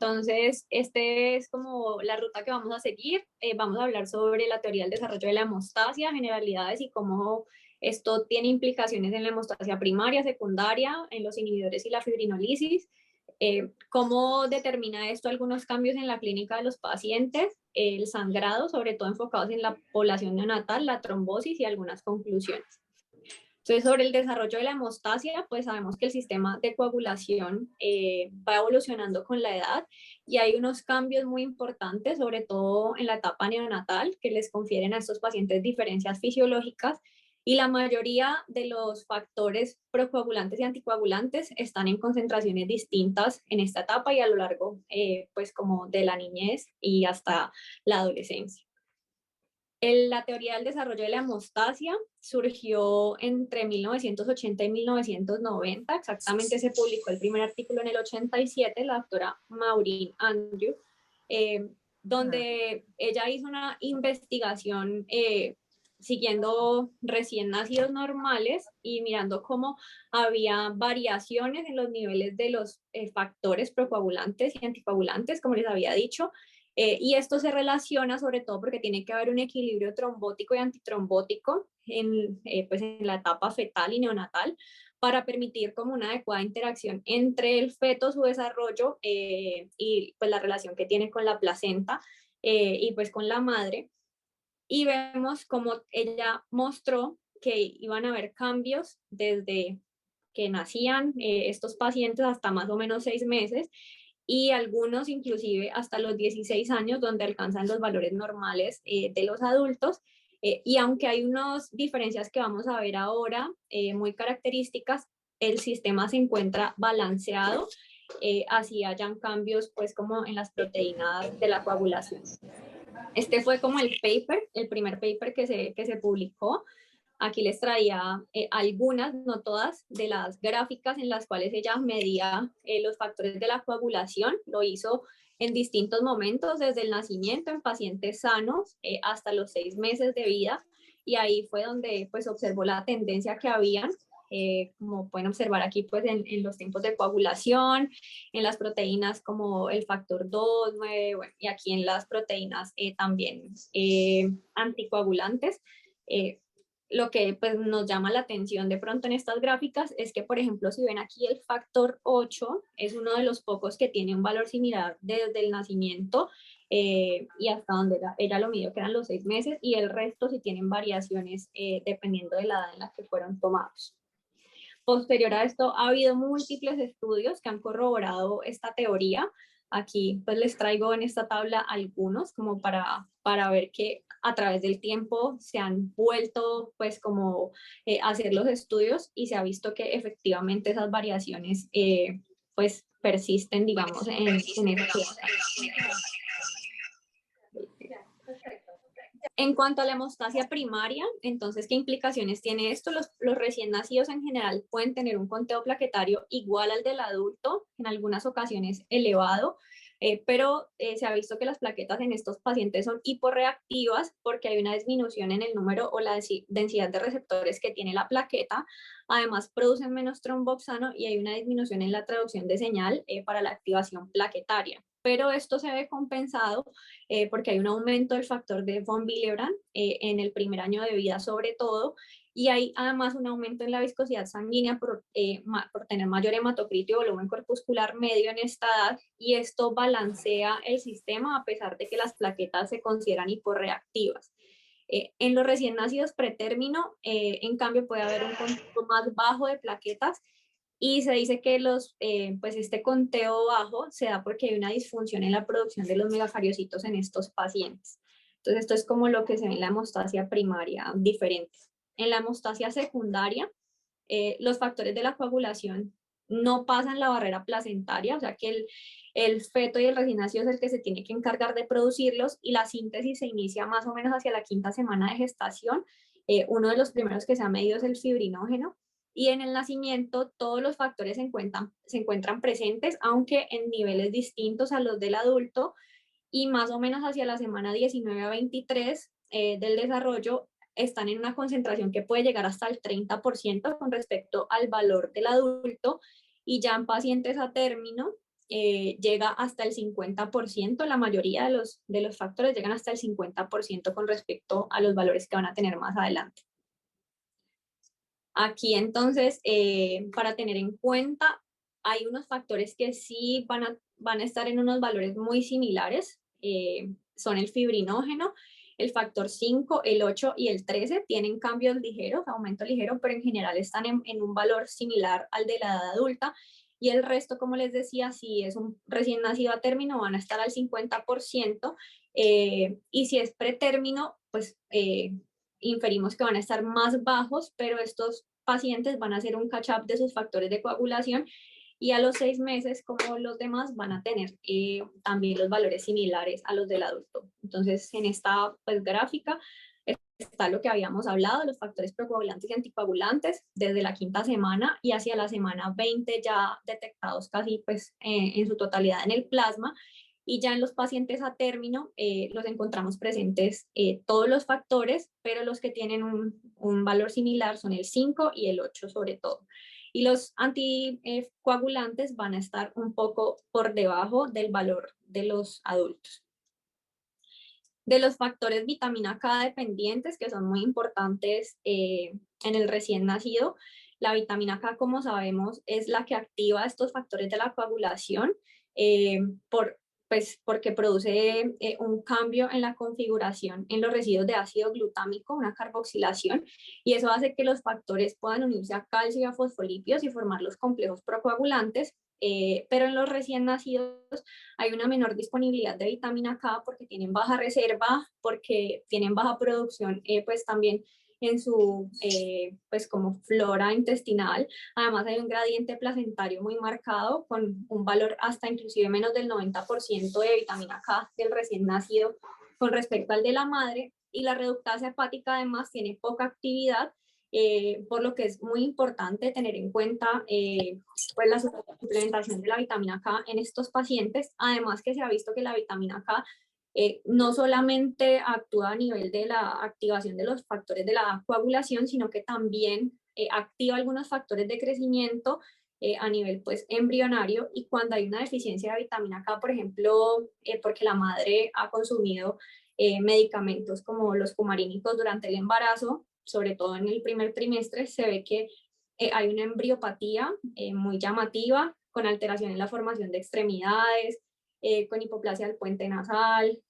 Entonces, este es como la ruta que vamos a seguir. Vamos a hablar sobre la teoría del desarrollo de la hemostasia, generalidades y cómo esto tiene implicaciones en la hemostasia primaria, secundaria, en los inhibidores y la fibrinolisis, cómo determina esto algunos cambios en la clínica de los pacientes, el sangrado, sobre todo enfocados en la población neonatal, la trombosis y algunas conclusiones. Entonces, sobre el desarrollo de la hemostasia, pues sabemos que el sistema de coagulación va evolucionando con la edad y hay unos cambios muy importantes, sobre todo en la etapa neonatal, que les confieren a estos pacientes diferencias fisiológicas y la mayoría de los factores procoagulantes y anticoagulantes están en concentraciones distintas en esta etapa y a lo largo, pues como de la niñez y hasta la adolescencia. La teoría del desarrollo de la hemostasia surgió entre 1980 y 1990, exactamente se publicó el primer artículo en el 87, la doctora Maureen Andrew, donde ella hizo una investigación siguiendo recién nacidos normales y mirando cómo había variaciones en los niveles de los factores procoagulantes y anticoagulantes, como les había dicho, y esto se relaciona sobre todo porque tiene que haber un equilibrio trombótico y antitrombótico pues en la etapa fetal y neonatal para permitir como una adecuada interacción entre el feto, su desarrollo y pues la relación que tiene con la placenta y pues con la madre. Y vemos como ella mostró que iban a haber cambios desde que nacían estos pacientes hasta más o menos 6 meses y algunos inclusive hasta los 16 años donde alcanzan los valores normales de los adultos. Y aunque hay unas diferencias que vamos a ver ahora muy características, el sistema se encuentra balanceado, así hayan cambios pues como en las proteínas de la coagulación. Este fue como el paper, el primer paper que se publicó. Aquí les traía algunas, no todas, de las gráficas en las cuales ella medía los factores de la coagulación. Lo hizo en distintos momentos, desde el nacimiento en pacientes sanos hasta los 6 meses de vida. Y ahí fue donde pues observó la tendencia que habían, como pueden observar aquí, pues en los tiempos de coagulación, en las proteínas como el factor 2, 9, bueno, y aquí en las proteínas también anticoagulantes. Lo que pues, nos llama la atención de pronto en estas gráficas es que, por ejemplo, si ven aquí el factor 8 es uno de los pocos que tiene un valor similar desde el nacimiento y hasta donde ella lo midió, que eran los 6 meses, y el resto sí tienen variaciones dependiendo de la edad en la que fueron tomados. Posterior a esto, ha habido múltiples estudios que han corroborado esta teoría. Aquí pues les traigo en esta tabla algunos como para ver que a través del tiempo se han vuelto pues como a hacer los estudios y se ha visto que efectivamente esas variaciones pues persisten, digamos, en esa. En cuanto a la hemostasia primaria, entonces, ¿qué implicaciones tiene esto? Los recién nacidos en general pueden tener un conteo plaquetario igual al del adulto, en algunas ocasiones elevado, pero se ha visto que las plaquetas en estos pacientes son hiporreactivas porque hay una disminución en el número o la densidad de receptores que tiene la plaqueta. Además, producen menos tromboxano y hay una disminución en la traducción de señal para la activación plaquetaria. Pero esto se ve compensado porque hay un aumento del factor de von Willebrand en el primer año de vida sobre todo, y hay además un aumento en la viscosidad sanguínea por tener mayor hematocrito y volumen corpuscular medio en esta edad, y esto balancea el sistema a pesar de que las plaquetas se consideran hiporreactivas. En los recién nacidos pretérmino, en cambio, puede haber un conteo más bajo de plaquetas y se dice que pues este conteo bajo se da porque hay una disfunción en la producción de los megacariocitos en estos pacientes. Entonces, esto es como lo que se ve en la hemostasia primaria diferente. En la hemostasia secundaria, los factores de la coagulación no pasan la barrera placentaria, o sea que el feto y el recién nacido es el que se tiene que encargar de producirlos y la síntesis se inicia más o menos hacia la 5ª semana de gestación. Uno de los primeros que se ha medido es el fibrinógeno y en el nacimiento todos los factores se encuentran presentes, aunque en niveles distintos a los del adulto, y más o menos hacia la semana 19 a 23 del desarrollo están en una concentración que puede llegar hasta el 30% con respecto al valor del adulto, y ya en pacientes a término llega hasta el 50%, la mayoría de los factores llegan hasta el 50% con respecto a los valores que van a tener más adelante. Aquí entonces, para tener en cuenta, hay unos factores que sí van a estar en unos valores muy similares, son el fibrinógeno, el factor 5, el 8 y el 13 tienen cambios ligeros, aumento ligero, pero en general están en un valor similar al de la edad adulta. Y el resto, como les decía, si es un recién nacido a término, van a estar al 50%, y si es pretérmino, pues inferimos que van a estar más bajos, pero estos pacientes van a hacer un catch-up de sus factores de coagulación y a los 6 meses, como los demás, van a tener también los valores similares a los del adulto. Entonces, en esta pues, gráfica está lo que habíamos hablado, los factores procoagulantes y anticoagulantes, desde la 5ª semana y hacia la semana 20 ya detectados casi pues, en su totalidad en el plasma. Y ya en los pacientes a término los encontramos presentes todos los factores, pero los que tienen un valor similar son el 5 y el 8 sobre todo. Y los anticoagulantes van a estar un poco por debajo del valor de los adultos. De los factores vitamina K dependientes, que son muy importantes en el recién nacido, la vitamina K, como sabemos, es la que activa estos factores de la coagulación porque produce un cambio en la configuración en los residuos de ácido glutámico, una carboxilación, y eso hace que los factores puedan unirse a calcio y a fosfolípidos y formar los complejos procoagulantes, pero en los recién nacidos hay una menor disponibilidad de vitamina K porque tienen baja reserva, porque tienen baja producción, pues también en su pues como flora intestinal. Además hay un gradiente placentario muy marcado con un valor hasta inclusive menos del 90% de vitamina K del recién nacido con respecto al de la madre, y la reductasa hepática además tiene poca actividad, por lo que es muy importante tener en cuenta pues la suplementación de la vitamina K en estos pacientes. Además que se ha visto que la vitamina K no solamente actúa a nivel de la activación de los factores de la coagulación, sino que también activa algunos factores de crecimiento a nivel pues embrionario, y cuando hay una deficiencia de vitamina K, por ejemplo, porque la madre ha consumido medicamentos como los cumarínicos durante el embarazo, sobre todo en el primer trimestre, se ve que hay una embriopatía muy llamativa, con alteración en la formación de extremidades, con hipoplasia del puente nasal,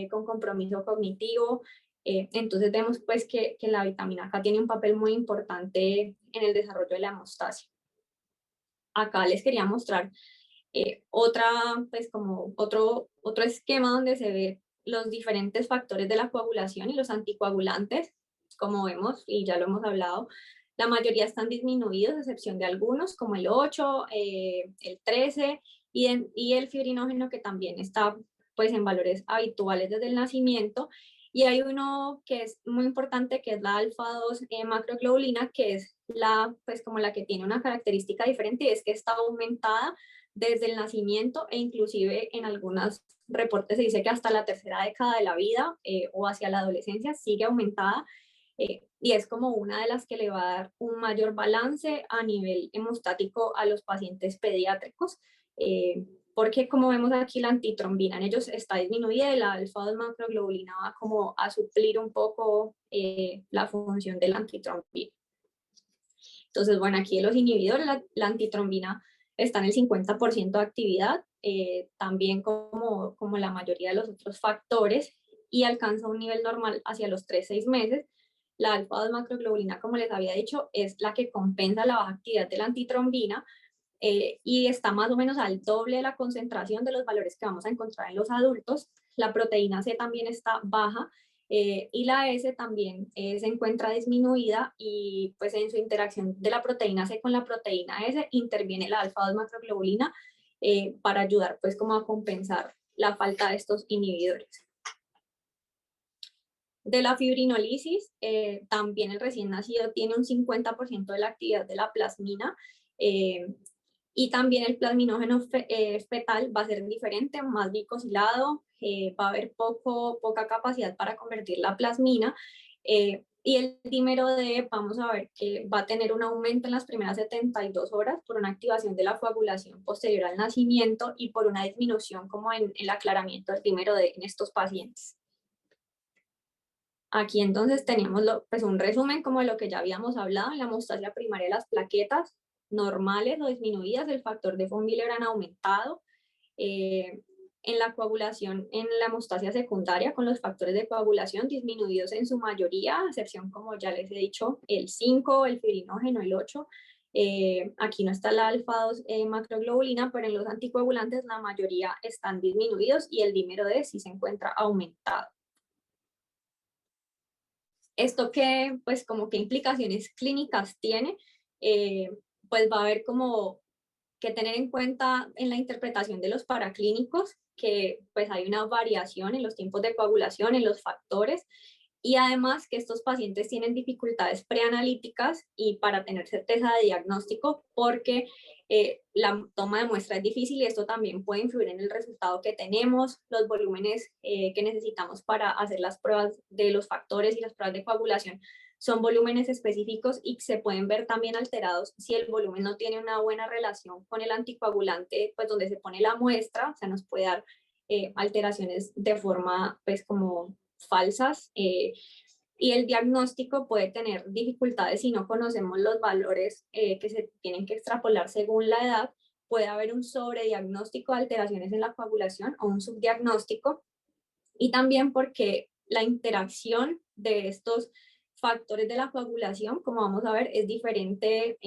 con compromiso cognitivo. Entonces vemos pues que la vitamina K tiene un papel muy importante en el desarrollo de la hemostasia. Acá les quería mostrar pues como otro esquema donde se ve los diferentes factores de la coagulación y los anticoagulantes. Como vemos, y ya lo hemos hablado, la mayoría están disminuidos, a excepción de algunos, como el 8, el 13 y el fibrinógeno, que también está pues en valores habituales desde el nacimiento. Y hay uno que es muy importante, que es la alfa-2 macroglobulina, que es pues como la que tiene una característica diferente, y es que está aumentada desde el nacimiento, e inclusive en algunos reportes se dice que hasta la tercera década de la vida o hacia la adolescencia sigue aumentada, y es como una de las que le va a dar un mayor balance a nivel hemostático a los pacientes pediátricos, porque como vemos aquí la antitrombina en ellos está disminuida y la alfa-2 macroglobulina va como a suplir un poco la función de la antitrombina. Entonces, bueno, aquí los inhibidores, la antitrombina está en el 50% de actividad, también como la mayoría de los otros factores, y alcanza un nivel normal hacia los 3-6 meses. La alfa-2 macroglobulina, como les había dicho, es la que compensa la baja actividad de la antitrombina, y está más o menos al doble de la concentración de los valores que vamos a encontrar en los adultos. La proteína C también está baja, y la S también se encuentra disminuida, y pues en su interacción de la proteína C con la proteína S interviene la alfa-2 macroglobulina para ayudar pues como a compensar la falta de estos inhibidores. De la fibrinolisis, también el recién nacido tiene un 50% de la actividad de la plasmina, y también el plasminógeno fetal va a ser diferente, más glicosilado, va a haber poca capacidad para convertir la plasmina, Y el dímero D, vamos a ver que va a tener un aumento en las primeras 72 horas por una activación de la coagulación posterior al nacimiento y por una disminución como en el aclaramiento del dímero D en estos pacientes. Aquí entonces teníamos pues un resumen como de lo que ya habíamos hablado. En la hemostasia primaria las plaquetas normales o disminuidas, el factor de von Willebrand aumentado. En la coagulación, en la hemostasia secundaria, con los factores de coagulación disminuidos en su mayoría, a excepción, como ya les he dicho, el 5, el fibrinógeno, el 8. Aquí no está la alfa-2 macroglobulina, pero en los anticoagulantes la mayoría están disminuidos y el dímero D sí se encuentra aumentado. ¿Esto qué, pues, como qué implicaciones clínicas tiene? Pues va a haber como que tener en cuenta en la interpretación de los paraclínicos que pues hay una variación en los tiempos de coagulación, en los factores, y además que estos pacientes tienen dificultades preanalíticas y para tener certeza de diagnóstico porque la toma de muestra es difícil y esto también puede influir en el resultado que tenemos, los volúmenes que necesitamos para hacer las pruebas de los factores y las pruebas de coagulación son volúmenes específicos y se pueden ver también alterados si el volumen no tiene una buena relación con el anticoagulante, pues donde se pone la muestra, o sea, nos puede dar alteraciones de forma, pues como falsas. Y el diagnóstico puede tener dificultades si no conocemos los valores que se tienen que extrapolar según la edad. Puede haber un sobrediagnóstico de alteraciones en la coagulación o un subdiagnóstico. Y también porque la interacción de estos factores de la coagulación, como vamos a ver, es diferente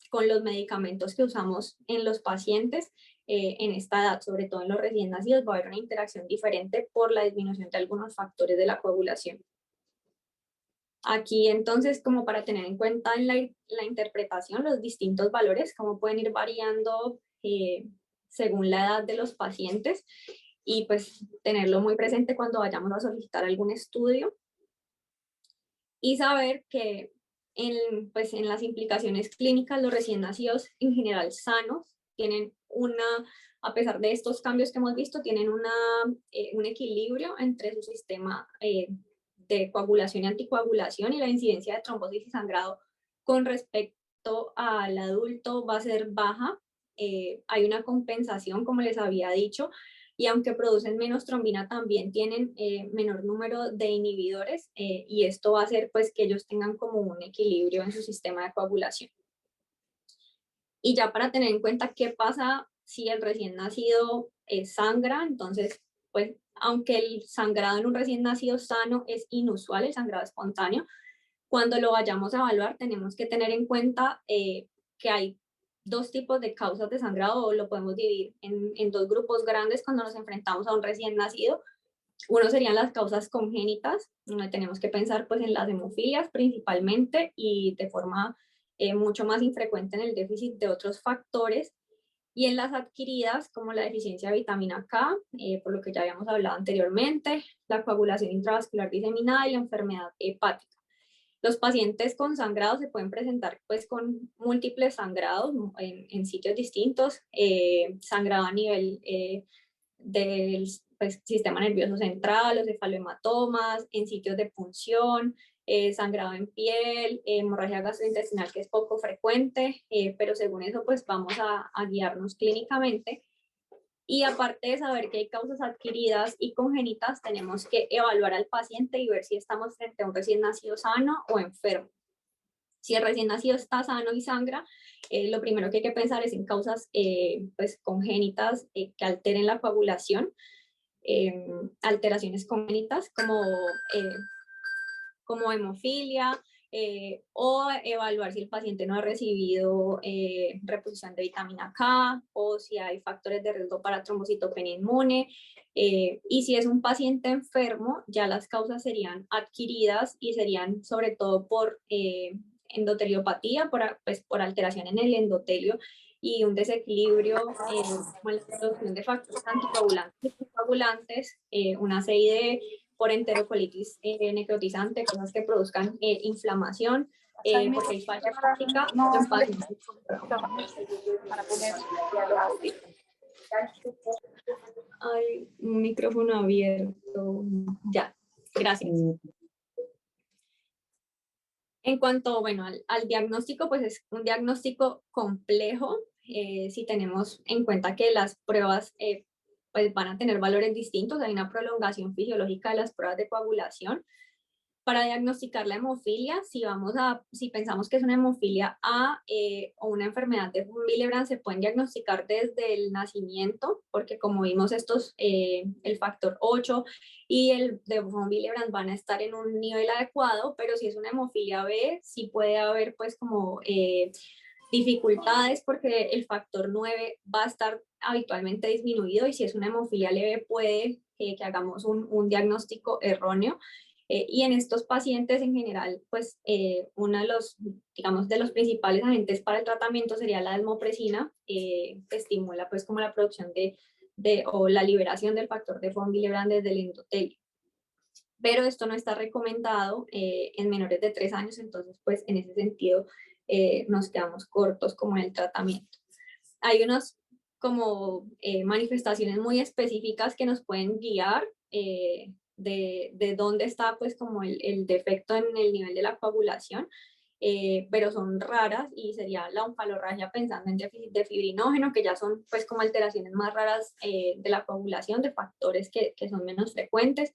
con los medicamentos que usamos en los pacientes en esta edad, sobre todo en los recién nacidos, va a haber una interacción diferente por la disminución de algunos factores de la coagulación. Aquí entonces, como para tener en cuenta en la interpretación, los distintos valores, cómo pueden ir variando según la edad de los pacientes y pues tenerlo muy presente cuando vayamos a solicitar algún estudio y saber que pues en las implicaciones clínicas los recién nacidos en general sanos tienen a pesar de estos cambios que hemos visto, tienen un equilibrio entre su sistema de coagulación y anticoagulación y la incidencia de trombosis y sangrado con respecto al adulto va a ser baja. Hay una compensación, como les había dicho, y aunque producen menos trombina, también tienen menor número de inhibidores y esto va a hacer pues que ellos tengan como un equilibrio en su sistema de coagulación. Y ya para tener en cuenta qué pasa si el recién nacido sangra, entonces pues aunque el sangrado en un recién nacido sano es inusual, el sangrado espontáneo, cuando lo vayamos a evaluar tenemos que tener en cuenta que hay dos tipos de causas de sangrado, o lo podemos dividir en dos grupos grandes cuando nos enfrentamos a un recién nacido. Uno serían las causas congénitas, donde tenemos que pensar pues en las hemofilias principalmente y de forma mucho más infrecuente en el déficit de otros factores, y en las adquiridas como la deficiencia de vitamina K, por lo que ya habíamos hablado anteriormente, la coagulación intravascular diseminada y la enfermedad hepática. Los pacientes con sangrado se pueden presentar pues con múltiples sangrados en sitios distintos, sangrado a nivel del pues, sistema nervioso central, los cefalohematomas, en sitios de punción, sangrado en piel, hemorragia gastrointestinal que es poco frecuente, pero según eso pues vamos a guiarnos clínicamente. Y aparte de saber que hay causas adquiridas y congénitas, tenemos que evaluar al paciente y ver si estamos frente a un recién nacido sano o enfermo. Si el recién nacido está sano y sangra, lo primero que hay que pensar es en causas pues, congénitas que alteren la coagulación, alteraciones congénitas como hemofilia, o evaluar si el paciente no ha recibido reposición de vitamina K o si hay factores de riesgo para trombocitopenia inmune. Y si es un paciente enfermo, ya las causas serían adquiridas y serían sobre todo por endoteliopatía, pues, por alteración en el endotelio y un desequilibrio con la producción de factores anticoagulantes y coagulantes, una serie de por enterocolitis necrotizante, cosas que produzcan inflamación, porque hay falla hepática en pacientes. Para poner Hay un micrófono abierto. Ya, gracias. En cuanto, bueno, al diagnóstico, pues es un diagnóstico complejo, si tenemos en cuenta que las pruebas pues van a tener valores distintos, hay una prolongación fisiológica de las pruebas de coagulación. Para diagnosticar la hemofilia, si pensamos que es una hemofilia A o una enfermedad de von Willebrand, se pueden diagnosticar desde el nacimiento, porque como vimos el factor 8 y el de von Willebrand van a estar en un nivel adecuado, pero si es una hemofilia B, sí puede haber pues como dificultades porque el factor 9 va a estar habitualmente disminuido y si es una hemofilia leve puede que hagamos un diagnóstico erróneo. Y en estos pacientes en general, pues uno de los, digamos, de los principales agentes para el tratamiento sería la desmopresina, que estimula pues como la producción o la liberación del factor de von Willebrand desde el endotelio. Pero esto no está recomendado en menores de 3 años, entonces pues en ese sentido nos quedamos cortos como en el tratamiento. Hay unas como manifestaciones muy específicas que nos pueden guiar de dónde está pues como el defecto en el nivel de la coagulación, pero son raras y sería la oncalorragia pensando en déficit de fibrinógeno, que ya son pues como alteraciones más raras de la coagulación, de factores que son menos frecuentes,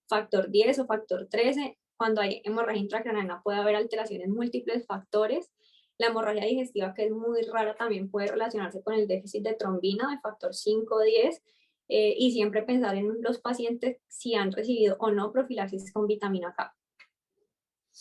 factor 10 o factor 13. Cuando hay hemorragia intracraniana puede haber alteraciones múltiples factores. La hemorragia digestiva, que es muy rara, también puede relacionarse con el déficit de trombina de factor 5 o 10. Y siempre pensar en los pacientes si han recibido o no profilaxis con vitamina K.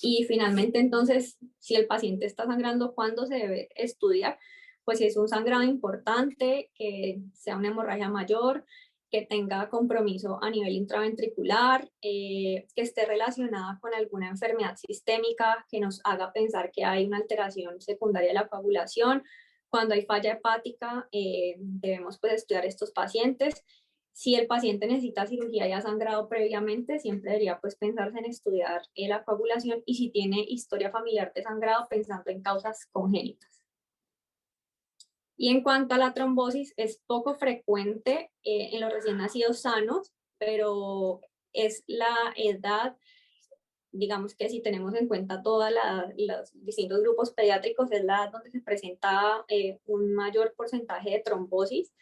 Y finalmente, entonces, si el paciente está sangrando, ¿cuándo se debe estudiar? Pues si es un sangrado importante, que sea una hemorragia mayor, que tenga compromiso a nivel intraventricular, que esté relacionada con alguna enfermedad sistémica que nos haga pensar que hay una alteración secundaria de la coagulación. Cuando hay falla hepática, debemos pues estudiar estos pacientes. Si el paciente necesita cirugía y ha sangrado previamente, siempre debería pues pensarse en estudiar la coagulación y si tiene historia familiar de sangrado, pensando en causas congénitas. Y en cuanto a la trombosis, es poco frecuente en los recién nacidos sanos, pero es la edad, digamos que si tenemos en cuenta todos los distintos grupos pediátricos, es la edad donde se presenta un mayor porcentaje de trombosis.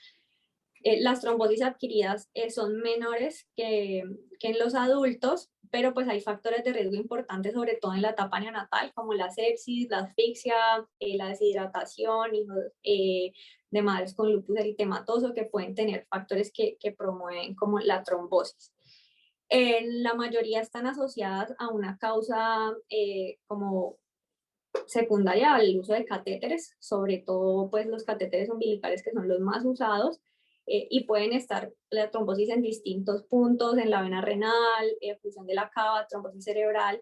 Las trombosis adquiridas son menores que en los adultos, pero pues hay factores de riesgo importantes, sobre todo en la etapa neonatal, como la sepsis, la asfixia, la deshidratación, hijos de madres con lupus eritematoso, que pueden tener factores que promueven como la trombosis. La mayoría están asociadas a una causa como secundaria al uso de catéteres, sobre todo pues los catéteres umbilicales que son los más usados, y pueden estar la trombosis en distintos puntos, en la vena renal, fusión de la cava, trombosis cerebral,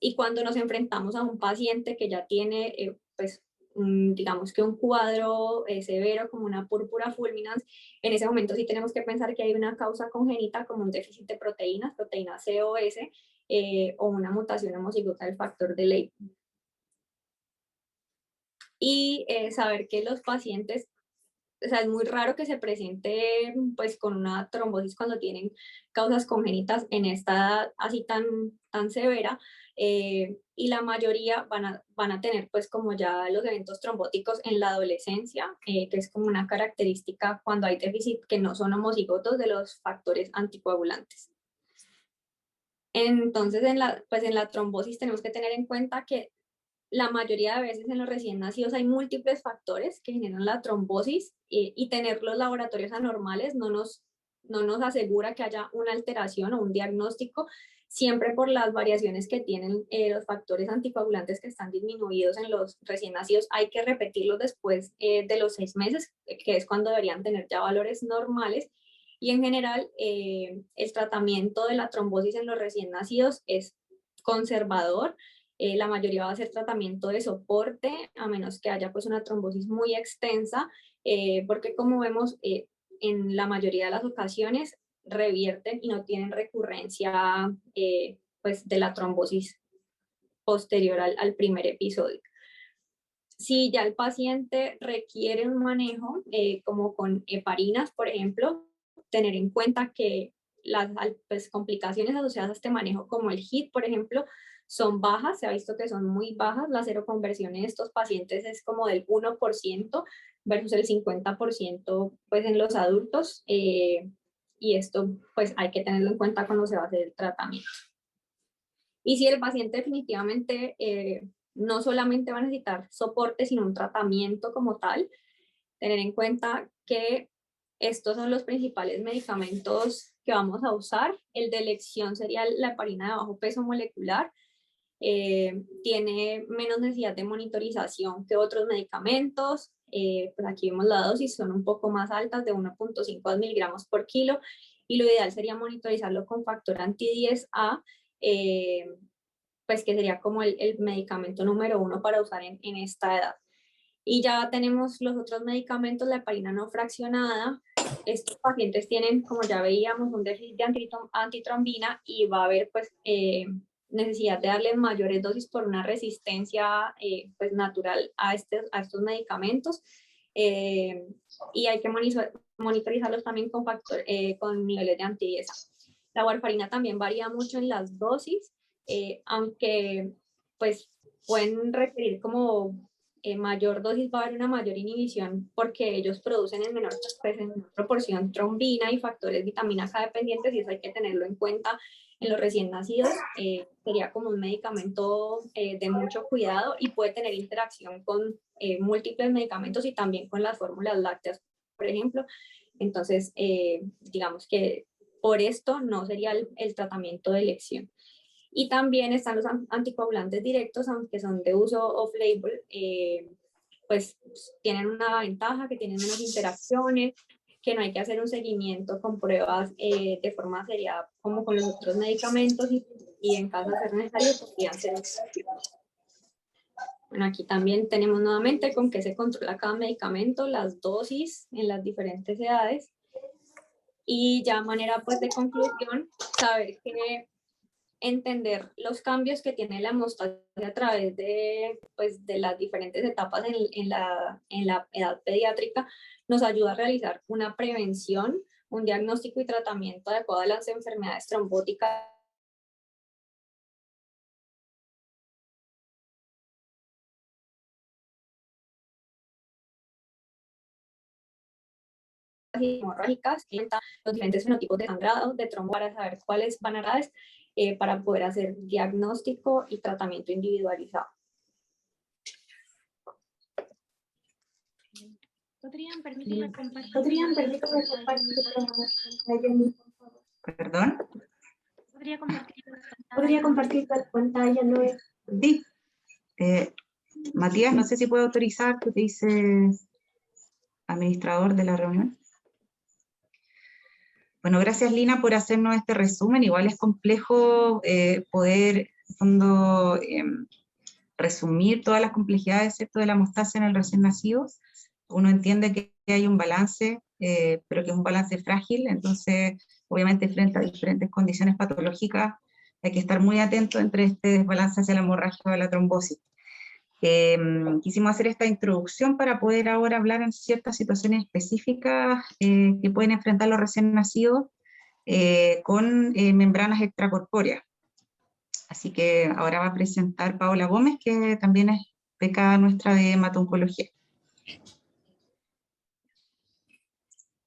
y cuando nos enfrentamos a un paciente que ya tiene pues digamos que un cuadro severo como una púrpura fulminans, en ese momento sí tenemos que pensar que hay una causa congénita como un déficit de proteínas, proteína C o S, o una mutación homocigota del factor de Leigh. Y saber que los pacientes, o sea, es muy raro que se presente pues con una trombosis cuando tienen causas congénitas en esta edad así tan severa, y la mayoría van a tener pues como ya los eventos trombóticos en la adolescencia, que es como una característica cuando hay déficit que no son homocigotos de los factores anticoagulantes. Entonces, pues en la trombosis tenemos que tener en cuenta que la mayoría de veces en los recién nacidos hay múltiples factores que generan la trombosis, y tener los laboratorios anormales no nos asegura que haya una alteración o un diagnóstico, siempre por las variaciones que tienen los factores anticoagulantes que están disminuidos en los recién nacidos. Hay que repetirlos después de los 6 meses, que es cuando deberían tener ya valores normales. Y en general, el tratamiento de la trombosis en los recién nacidos es conservador. La mayoría va a ser tratamiento de soporte, a menos que haya pues una trombosis muy extensa, porque como vemos, en la mayoría de las ocasiones revierten y no tienen recurrencia pues de la trombosis posterior al primer episodio. Si ya el paciente requiere un manejo, como con heparinas, por ejemplo, tener en cuenta que las pues, complicaciones asociadas a este manejo, como el HIT, por ejemplo, son bajas, se ha visto que son muy bajas. La seroconversión en estos pacientes es como del 1% versus el 50% pues en los adultos, y esto pues hay que tenerlo en cuenta cuando se va a hacer el tratamiento. Y si el paciente definitivamente no solamente va a necesitar soporte, sino un tratamiento como tal, tener en cuenta que estos son los principales medicamentos que vamos a usar. El de elección sería la heparina de bajo peso molecular. Tiene menos necesidad de monitorización que otros medicamentos. Pues aquí vemos la dosis, son un poco más altas, de 1.5 miligramos por kilo, y lo ideal sería monitorizarlo con factor anti-10A, pues que sería como el medicamento número 1 para usar en esta edad. Y ya tenemos los otros medicamentos, la heparina no fraccionada. Estos pacientes tienen, como ya veíamos, un déficit de antitrombina, y va a haber pues necesidad de darles mayores dosis por una resistencia pues natural a estos medicamentos. Y hay que monitorizarlos también con niveles de anti-10A. La warfarina también varía mucho en las dosis, aunque pues pueden requerir como mayor dosis, va a haber una mayor inhibición porque ellos producen en menor proporción trombina y factores vitamina K dependientes, y eso hay que tenerlo en cuenta en los recién nacidos. Sería como un medicamento de mucho cuidado, y puede tener interacción con múltiples medicamentos y también con las fórmulas lácteas, por ejemplo. Entonces, digamos que por esto no sería el tratamiento de elección. Y también están los anticoagulantes directos, aunque son de uso off-label, pues tienen una ventaja, que tienen menos interacciones, que no hay que hacer un seguimiento con pruebas de forma seriada como con los otros medicamentos, y en caso de ser necesario podrían ser operativos. Bueno, aquí también tenemos nuevamente con qué se controla cada medicamento, las dosis en las diferentes edades, y ya manera pues de conclusión, saber que entender los cambios que tiene la hemostasia a través de, pues, de las diferentes etapas en la edad pediátrica nos ayuda a realizar una prevención, un diagnóstico y tratamiento adecuado de las enfermedades trombóticas y hemorrágicas, los diferentes fenotipos de sangrado, de trombo, para saber cuáles van a dar, para poder hacer diagnóstico y tratamiento individualizado. ¿Podrían permitirme compartir? ¿Perdón? ¿Podría compartir la pantalla? No es... Sí. Matías, no sé si puedo autorizar que te dice administrador de la reunión. Bueno, gracias Lina por hacernos este resumen. Igual es complejo poder, en fondo, resumir todas las complejidades, ¿cierto?, de la hemostasia en el recién nacidos. Uno entiende que hay un balance, pero que es un balance frágil, entonces obviamente frente a diferentes condiciones patológicas hay que estar muy atento entre este desbalance hacia la hemorragia o la trombosis. Quisimos hacer esta introducción para poder ahora hablar en ciertas situaciones específicas que pueden enfrentar los recién nacidos con membranas extracorpóreas. Así que ahora va a presentar Paola Gómez, que también es becada nuestra de hemato-oncología.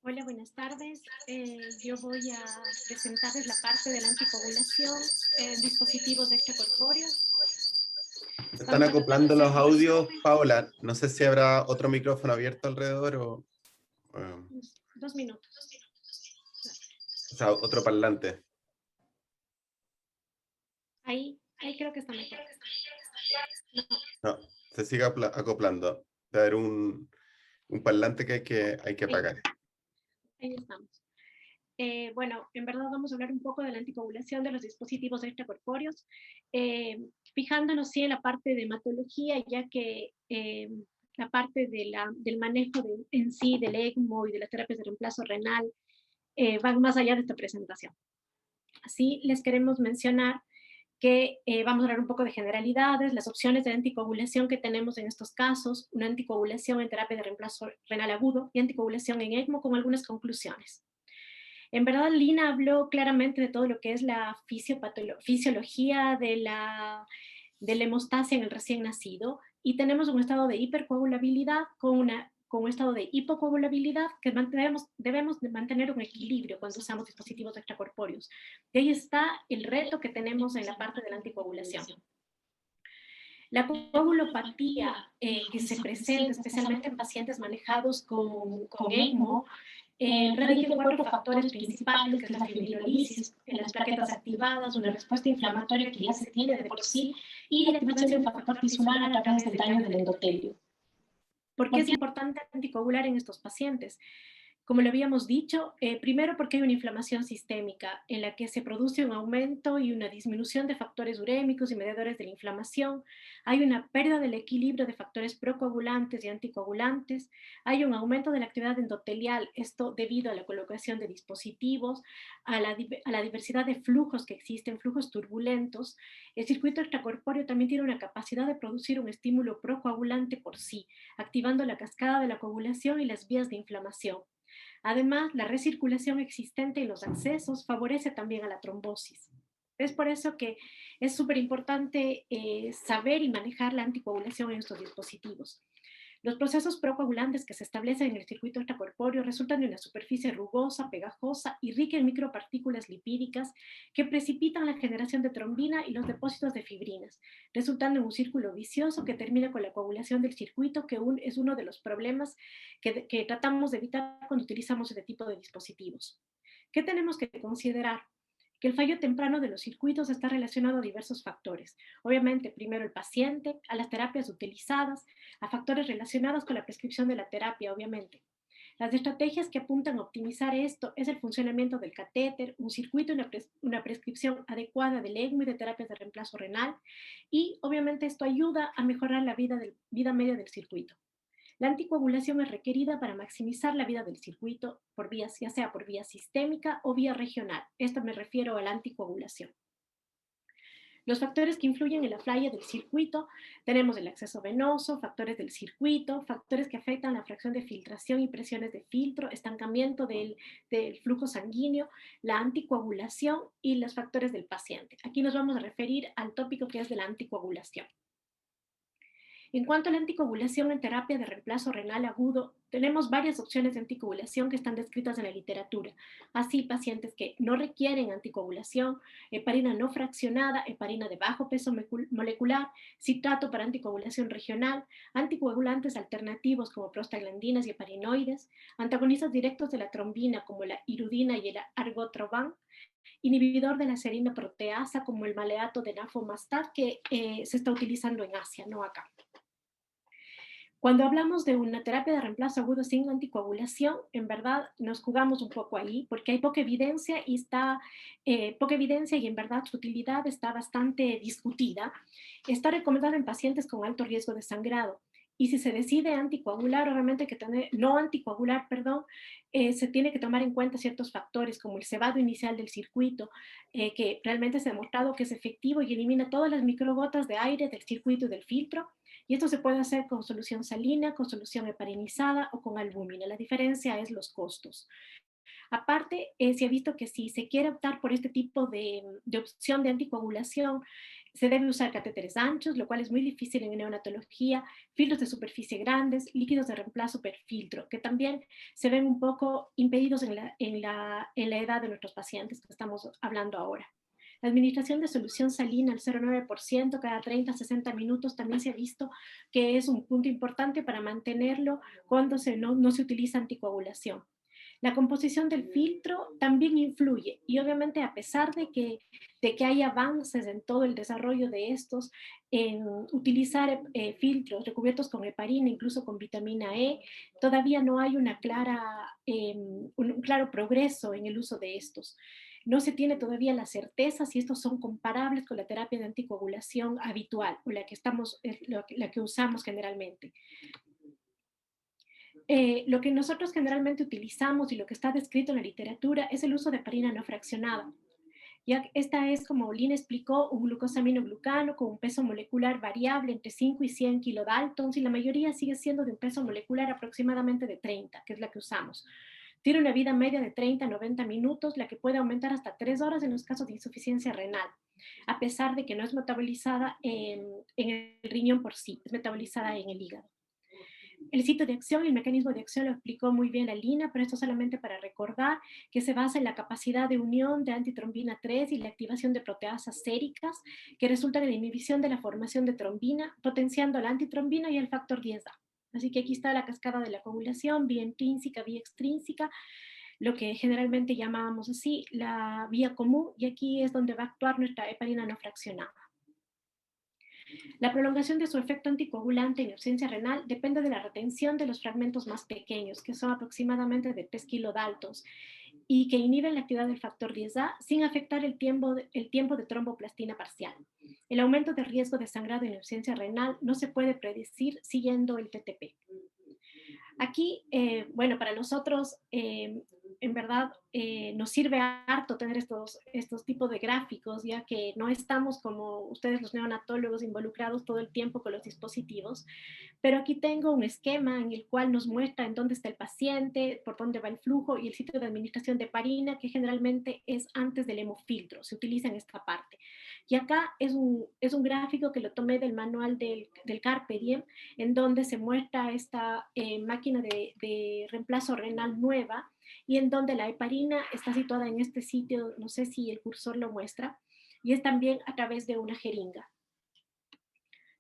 Hola, buenas tardes. Yo voy a presentarles la parte de la anticoagulación en dispositivos extracorpóreos. Están acoplando los audios, Paola. No sé si habrá otro micrófono abierto alrededor o... 2 minutos. O sea, otro parlante. Ahí creo que está mejor. No, se sigue acoplando. Debe haber un parlante que hay que apagar. Ahí estamos. Bueno, en verdad vamos a hablar un poco de la anticoagulación de los dispositivos extracorpóreos, fijándonos sí en la parte de hematología, ya que la parte del manejo en sí del ECMO y de las terapias de reemplazo renal van más allá de esta presentación. Así les queremos mencionar que vamos a hablar un poco de generalidades, las opciones de anticoagulación que tenemos en estos casos, una anticoagulación en terapia de reemplazo renal agudo y anticoagulación en ECMO con algunas conclusiones. En verdad, Lina habló claramente de todo lo que es la fisiología de la hemostasia en el recién nacido, y tenemos un estado de hipercoagulabilidad con un estado de hipocoagulabilidad que debemos de mantener un equilibrio cuando usamos dispositivos extracorpóreos. Y ahí está el reto que tenemos en la parte de la anticoagulación. La coagulopatía que se presenta especialmente en pacientes manejados con ECMO radica en 4 factores principales, que es la fibrinolisis, en las plaquetas activadas, una respuesta inflamatoria que ya se tiene de por sí, y la activación de un factor tisular a través del daño del endotelio. ¿Por qué es importante anticoagular en estos pacientes? Como lo habíamos dicho, primero porque hay una inflamación sistémica en la que se produce un aumento y una disminución de factores urémicos y mediadores de la inflamación, hay una pérdida del equilibrio de factores procoagulantes y anticoagulantes, hay un aumento de la actividad endotelial, esto debido a la colocación de dispositivos, a la diversidad de flujos que existen, flujos turbulentos. El circuito extracorpóreo también tiene una capacidad de producir un estímulo procoagulante por sí, activando la cascada de la coagulación y las vías de inflamación. Además, la recirculación existente en los accesos favorece también a la trombosis. Es por eso que es súper importante saber y manejar la anticoagulación en estos dispositivos. Los procesos procoagulantes que se establecen en el circuito extracorpóreo resultan de una superficie rugosa, pegajosa y rica en micropartículas lipídicas que precipitan la generación de trombina y los depósitos de fibrinas, resultando en un círculo vicioso que termina con la coagulación del circuito, que es uno de los problemas que tratamos de evitar cuando utilizamos este tipo de dispositivos. ¿Qué tenemos que considerar? Que el fallo temprano de los circuitos está relacionado a diversos factores. Obviamente, primero el paciente, a las terapias utilizadas, a factores relacionados con la prescripción de la terapia, obviamente. Las estrategias que apuntan a optimizar esto es el funcionamiento del catéter, un circuito y una prescripción adecuada del ECMO y de terapias de reemplazo renal, y obviamente esto ayuda a mejorar la vida media del circuito. La anticoagulación es requerida para maximizar la vida del circuito por vías, ya sea por vía sistémica o vía regional. Esto me refiero a la anticoagulación. Los factores que influyen en la falla del circuito, tenemos el acceso venoso, factores del circuito, factores que afectan la fracción de filtración y presiones de filtro, estancamiento del flujo sanguíneo, la anticoagulación y los factores del paciente. Aquí nos vamos a referir al tópico que es de la anticoagulación. En cuanto a la anticoagulación en terapia de reemplazo renal agudo, tenemos varias opciones de anticoagulación que están descritas en la literatura. Así, pacientes que no requieren anticoagulación, heparina no fraccionada, heparina de bajo peso molecular, citrato para anticoagulación regional, anticoagulantes alternativos como prostaglandinas y heparinoides, antagonistas directos de la trombina como la irudina y el argotroban, inhibidor de la serina proteasa como el maleato de nafomastad que se está utilizando en Asia, no acá. Cuando hablamos de una terapia de reemplazo agudo sin anticoagulación, en verdad nos jugamos un poco ahí porque hay poca evidencia y en verdad su utilidad está bastante discutida. Está recomendada en pacientes con alto riesgo de sangrado. Y si se decide anticoagular, obviamente se tiene que tomar en cuenta ciertos factores como el cebado inicial del circuito, que realmente se ha demostrado que es efectivo y elimina todas las microgotas de aire del circuito y del filtro. Y esto se puede hacer con solución salina, con solución heparinizada o con albúmina. La diferencia es los costos. Aparte, se ha visto que si se quiere optar por este tipo de opción de anticoagulación, se debe usar catéteres anchos, lo cual es muy difícil en neonatología, filtros de superficie grandes, líquidos de reemplazo per filtro, que también se ven un poco impedidos en la edad de nuestros pacientes que estamos hablando ahora. La administración de solución salina al 0,9% cada 30 a 60 minutos también se ha visto que es un punto importante para mantenerlo cuando no se utiliza anticoagulación. La composición del filtro también influye y obviamente a pesar de que hay avances en todo el desarrollo de estos, en utilizar filtros recubiertos con heparina, incluso con vitamina E, todavía no hay un claro progreso en el uso de estos. No se tiene todavía la certeza si estos son comparables con la terapia de anticoagulación habitual o la que usamos generalmente. Lo que nosotros generalmente utilizamos y lo que está descrito en la literatura es el uso de heparina no fraccionada. Ya esta es, como Lina explicó, un glucosaminoglucano con un peso molecular variable entre 5 y 100 kilodaltons y la mayoría sigue siendo de un peso molecular aproximadamente de 30, que es la que usamos. Tiene una vida media de 30 a 90 minutos, la que puede aumentar hasta 3 horas en los casos de insuficiencia renal, a pesar de que no es metabolizada en el riñón por sí, es metabolizada en el hígado. El sitio de acción y el mecanismo de acción lo explicó muy bien la Lina, pero esto solamente para recordar que se basa en la capacidad de unión de antitrombina 3 y la activación de proteasas séricas que resultan en la inhibición de la formación de trombina, potenciando la antitrombina y el factor 10A. Así que aquí está la cascada de la coagulación, vía intrínseca, vía extrínseca, lo que generalmente llamábamos así la vía común, y aquí es donde va a actuar nuestra heparina no fraccionada. La prolongación de su efecto anticoagulante en ausencia renal depende de la retención de los fragmentos más pequeños, que son aproximadamente de 3 kilodaltons, y que inhiben la actividad del factor 10A sin afectar el tiempo de tromboplastina parcial. El aumento de riesgo de sangrado en ausencia renal no se puede predecir siguiendo el TTP. Aquí, bueno, para nosotros, en verdad, nos sirve harto tener estos tipos de gráficos, ya que no estamos como ustedes los neonatólogos involucrados todo el tiempo con los dispositivos, pero aquí tengo un esquema en el cual nos muestra en dónde está el paciente, por dónde va el flujo y el sitio de administración de heparina, que generalmente es antes del hemofiltro, se utiliza en esta parte. Y acá es un gráfico que lo tomé del manual del Carpe Diem, en donde se muestra esta máquina de reemplazo renal nueva, y en donde la heparina está situada en este sitio, no sé si el cursor lo muestra, y es también a través de una jeringa.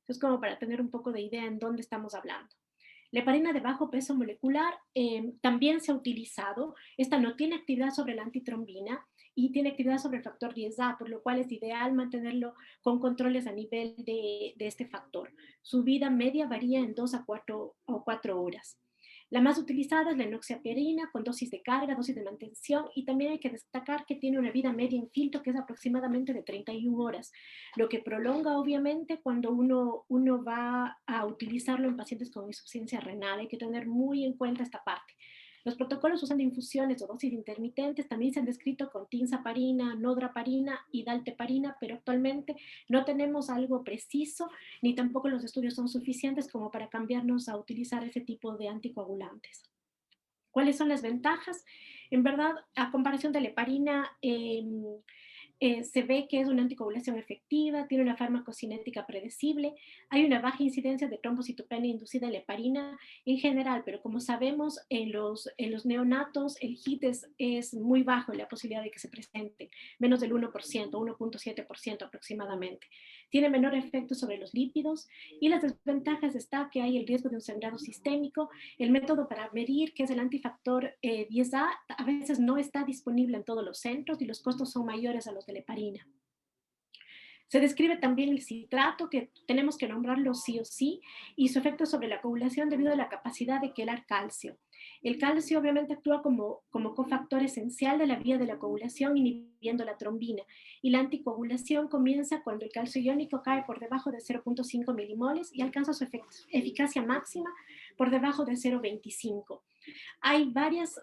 Entonces, como para tener un poco de idea en dónde estamos hablando. La heparina de bajo peso molecular también se ha utilizado. Esta no tiene actividad sobre la antitrombina y tiene actividad sobre el factor 10A, por lo cual es ideal mantenerlo con controles a nivel de este factor. Su vida media varía en 2 a 4 horas. La más utilizada es la enoxaparina con dosis de carga, dosis de mantención, y también hay que destacar que tiene una vida media en filtro que es aproximadamente de 31 horas, lo que prolonga obviamente cuando uno va a utilizarlo en pacientes con insuficiencia renal. Hay que tener muy en cuenta esta parte. Los protocolos usan infusiones o dosis intermitentes, también se han descrito con tinzaparina, nodraparina y dalteparina, pero actualmente no tenemos algo preciso, ni tampoco los estudios son suficientes como para cambiarnos a utilizar ese tipo de anticoagulantes. ¿Cuáles son las ventajas? En verdad, a comparación de la heparina, se ve que es una anticoagulación efectiva, tiene una farmacocinética predecible, hay una baja incidencia de trombocitopenia inducida en la heparina en general, pero como sabemos, en los neonatos el HIT es muy bajo la posibilidad de que se presente, menos del 1%, 1.7% aproximadamente. Tiene menor efecto sobre los lípidos, y las desventajas está que hay el riesgo de un sangrado sistémico. El método para medir, que es el antifactor 10A, a veces no está disponible en todos los centros y los costos son mayores a los de la heparina. Se describe también el citrato, que tenemos que nombrarlo sí o sí, y su efecto sobre la coagulación debido a la capacidad de quelar calcio. El calcio obviamente actúa como cofactor esencial de la vía de la coagulación, inhibiendo la trombina, y la anticoagulación comienza cuando el calcio iónico cae por debajo de 0.5 milimoles y alcanza su eficacia máxima por debajo de 0.25. Hay varias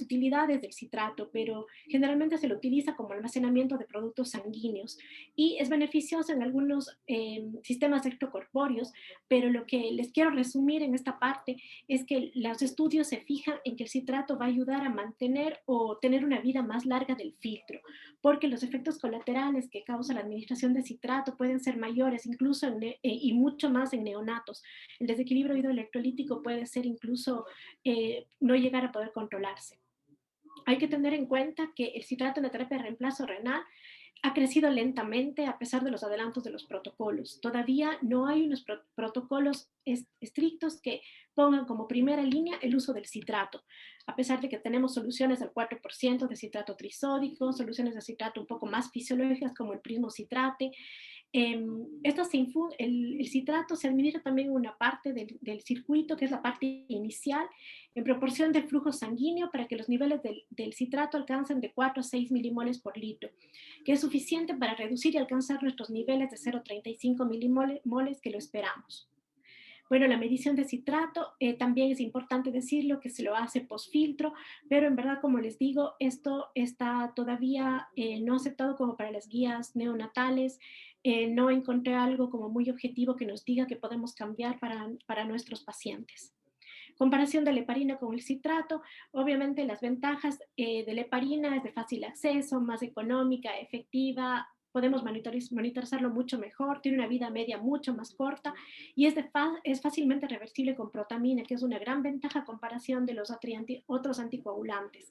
utilidades del citrato, pero generalmente se lo utiliza como almacenamiento de productos sanguíneos y es beneficioso en algunos sistemas extracorpóreos, pero lo que les quiero resumir en esta parte es que los estudios se fijan en que el citrato va a ayudar a mantener o tener una vida más larga del filtro, porque los efectos colaterales que causa la administración de citrato pueden ser mayores, incluso y mucho más en neonatos. El desequilibrio hidroelectrolítico puede ser incluso no llegar a poder controlarse. Hay que tener en cuenta que el citrato en la terapia de reemplazo renal ha crecido lentamente a pesar de los adelantos de los protocolos. Todavía no hay unos protocolos estrictos que pongan como primera línea el uso del citrato, a pesar de que tenemos soluciones al 4% de citrato trisódico, soluciones de citrato un poco más fisiológicas como el prismocitrate. El citrato se administra también en una parte del circuito, que es la parte inicial, en proporción del flujo sanguíneo para que los niveles del citrato alcancen de 4 a 6 milimoles por litro, que es suficiente para reducir y alcanzar nuestros niveles de 0,35 milimoles que lo esperamos. Bueno, la medición de citrato también es importante decirlo que se lo hace post-filtro, pero en verdad, como les digo, esto está todavía no aceptado como para las guías neonatales. No encontré algo como muy objetivo que nos diga que podemos cambiar para nuestros pacientes. Comparación de la heparina con el citrato, obviamente las ventajas de la heparina es de fácil acceso, más económica, efectiva, podemos monitorizarlo mucho mejor, tiene una vida media mucho más corta y es fácilmente reversible con protamina, que es una gran ventaja a comparación de los otros anticoagulantes.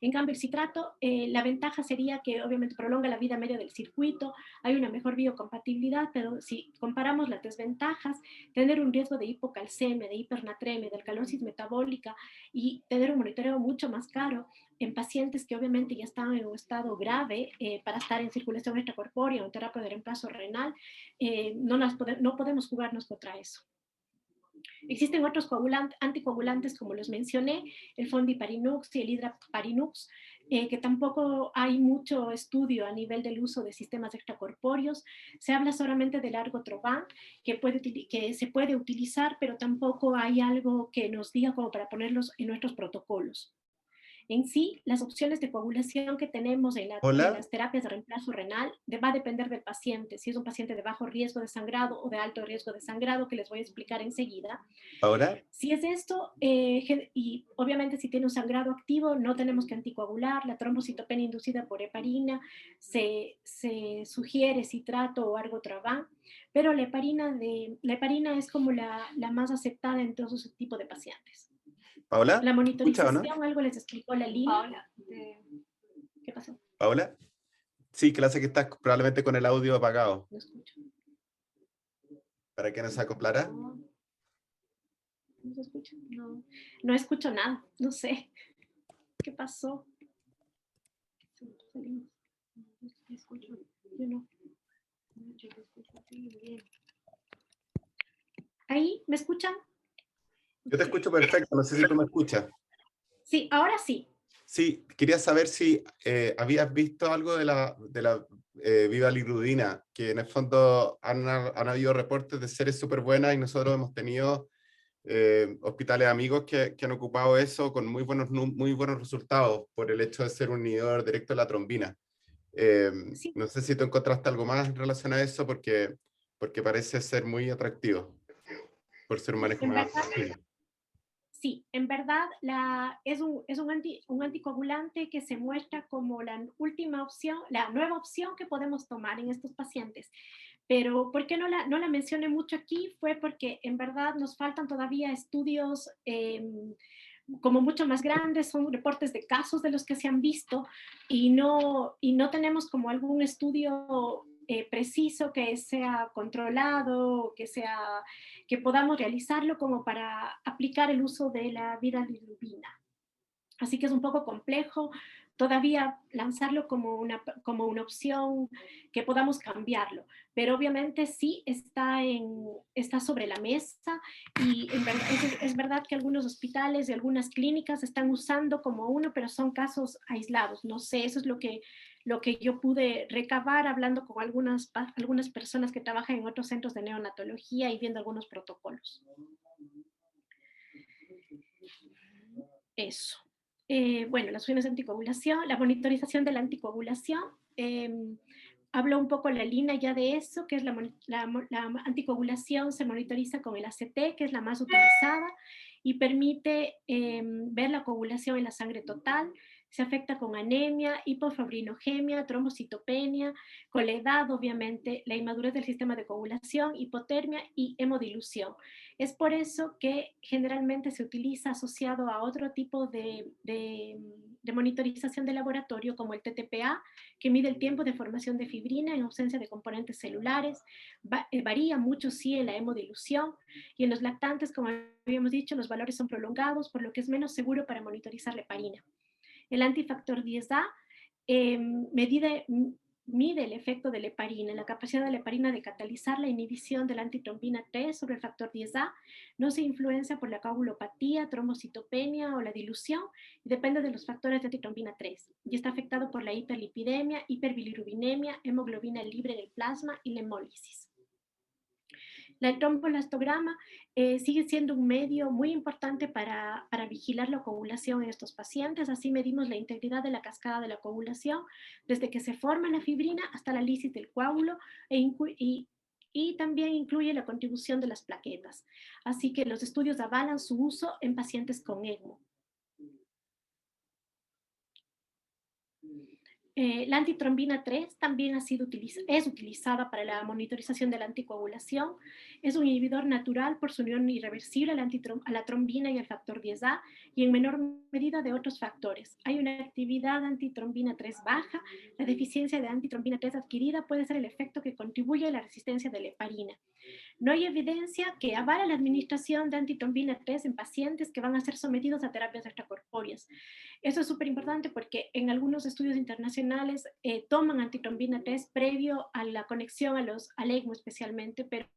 En cambio, el citrato, la ventaja sería que obviamente prolonga la vida media del circuito, hay una mejor biocompatibilidad, pero si comparamos las desventajas, tener un riesgo de hipocalcemia, de hipernatremia, de alcalosis metabólica y tener un monitoreo mucho más caro en pacientes que obviamente ya están en un estado grave para estar en circulación extracorpórea o en terapia de reemplazo renal, no podemos jugarnos contra eso. Existen otros anticoagulantes, como los mencioné, el Fondiparinux y el Hidraparinux, que tampoco hay mucho estudio a nivel del uso de sistemas extracorpóreos. Se habla solamente del Argotroban, que se puede utilizar, pero tampoco hay algo que nos diga como para ponerlos en nuestros protocolos. En sí, las opciones de coagulación que tenemos en Hola, las terapias de reemplazo renal va a depender del paciente, si es un paciente de bajo riesgo de sangrado o de alto riesgo de sangrado, que les voy a explicar enseguida. ahora. Si es esto, y obviamente si tiene un sangrado activo, no tenemos que anticoagular. La trombocitopenia inducida por heparina se sugiere citrato o argotraban, pero la heparina es como la más aceptada en todos ese tipo de pacientes. Paola, La ¿me escucha o monitorización, no? algo les explicó la línea. Paola, ¿Qué pasó? Paola. Sí, clase que estás probablemente con el audio apagado. No escucho. ¿Para que no se acoplara? ¿No se escucha? No. No escucho nada. No sé. ¿Qué pasó? Salimos. No escucho. Yo no. Yo te escucho a ti bien. ¿Ahí? ¿Me escuchan? Yo te escucho perfecto, no sé si tú me escuchas. Sí, ahora sí. Sí, quería saber si habías visto algo de la vivalirudina, que en el fondo han habido reportes de seres súper buenas y nosotros hemos tenido hospitales amigos que han ocupado eso con muy buenos resultados por el hecho de ser un inhibidor directo de la trombina. Sí. No sé si tú encontraste algo más en relación a eso porque parece ser muy atractivo por ser un manejo En más verdad, fácil. sí, en verdad es un anticoagulante que se muestra como la última opción, la nueva opción que podemos tomar en estos pacientes. Pero ¿por qué no la mencioné mucho aquí? Fue porque en verdad nos faltan todavía estudios como mucho más grandes, son reportes de casos de los que se han visto y no tenemos como algún estudio preciso que sea controlado, que podamos realizarlo como para aplicar el uso de la virilubina. Así que es un poco complejo todavía lanzarlo como una opción que podamos cambiarlo, pero obviamente sí está sobre la mesa y es verdad que algunos hospitales y algunas clínicas están usando como uno, pero son casos aislados. No sé, eso es lo que yo pude recabar hablando con algunas personas que trabajan en otros centros de neonatología y viendo algunos protocolos. Eso. Bueno, las opciones de anticoagulación, la monitorización de la anticoagulación. Habló un poco la Lina ya de eso, que es la anticoagulación se monitoriza con el ACT, que es la más utilizada, y permite ver la coagulación en la sangre total. Se afecta con anemia, hipofibrinogemia, trombocitopenia, con la edad, obviamente, la inmadurez del sistema de coagulación, hipotermia y hemodilución. Es por eso que generalmente se utiliza asociado a otro tipo de monitorización de laboratorio, como el TTPA, que mide el tiempo de formación de fibrina en ausencia de componentes celulares. Varía mucho, sí, en la hemodilución, y en los lactantes, como habíamos dicho, los valores son prolongados, por lo que es menos seguro para monitorizar la heparina. El antifactor 10A mide el efecto de la heparina, la capacidad de la heparina de catalizar la inhibición de la antitrombina 3 sobre el factor 10A, no se influencia por la coagulopatía, trombocitopenia o la dilución, y depende de los factores de antitrombina 3, y está afectado por la hiperlipidemia, hiperbilirubinemia, hemoglobina libre del plasma y la hemólisis. El tromboelastograma sigue siendo un medio muy importante para vigilar la coagulación en estos pacientes. Así medimos la integridad de la cascada de la coagulación desde que se forma la fibrina hasta la lisis del coágulo y y también incluye la contribución de las plaquetas. Así que los estudios avalan su uso en pacientes con ECMO. La antitrombina 3 también es utilizada para la monitorización de la anticoagulación. Es un inhibidor natural por su unión irreversible a la trombina y al factor 10A y en menor medida de otros factores. Hay una actividad antitrombina 3 baja. La deficiencia de antitrombina 3 adquirida puede ser el efecto que contribuye a la resistencia de la heparina. No hay evidencia que avala la administración de antitrombina 3 en pacientes que van a ser sometidos a terapias extracorpóreas. Eso es súper importante porque en algunos estudios internacionales toman antitrombina 3 previo a la conexión al ECMO especialmente, pero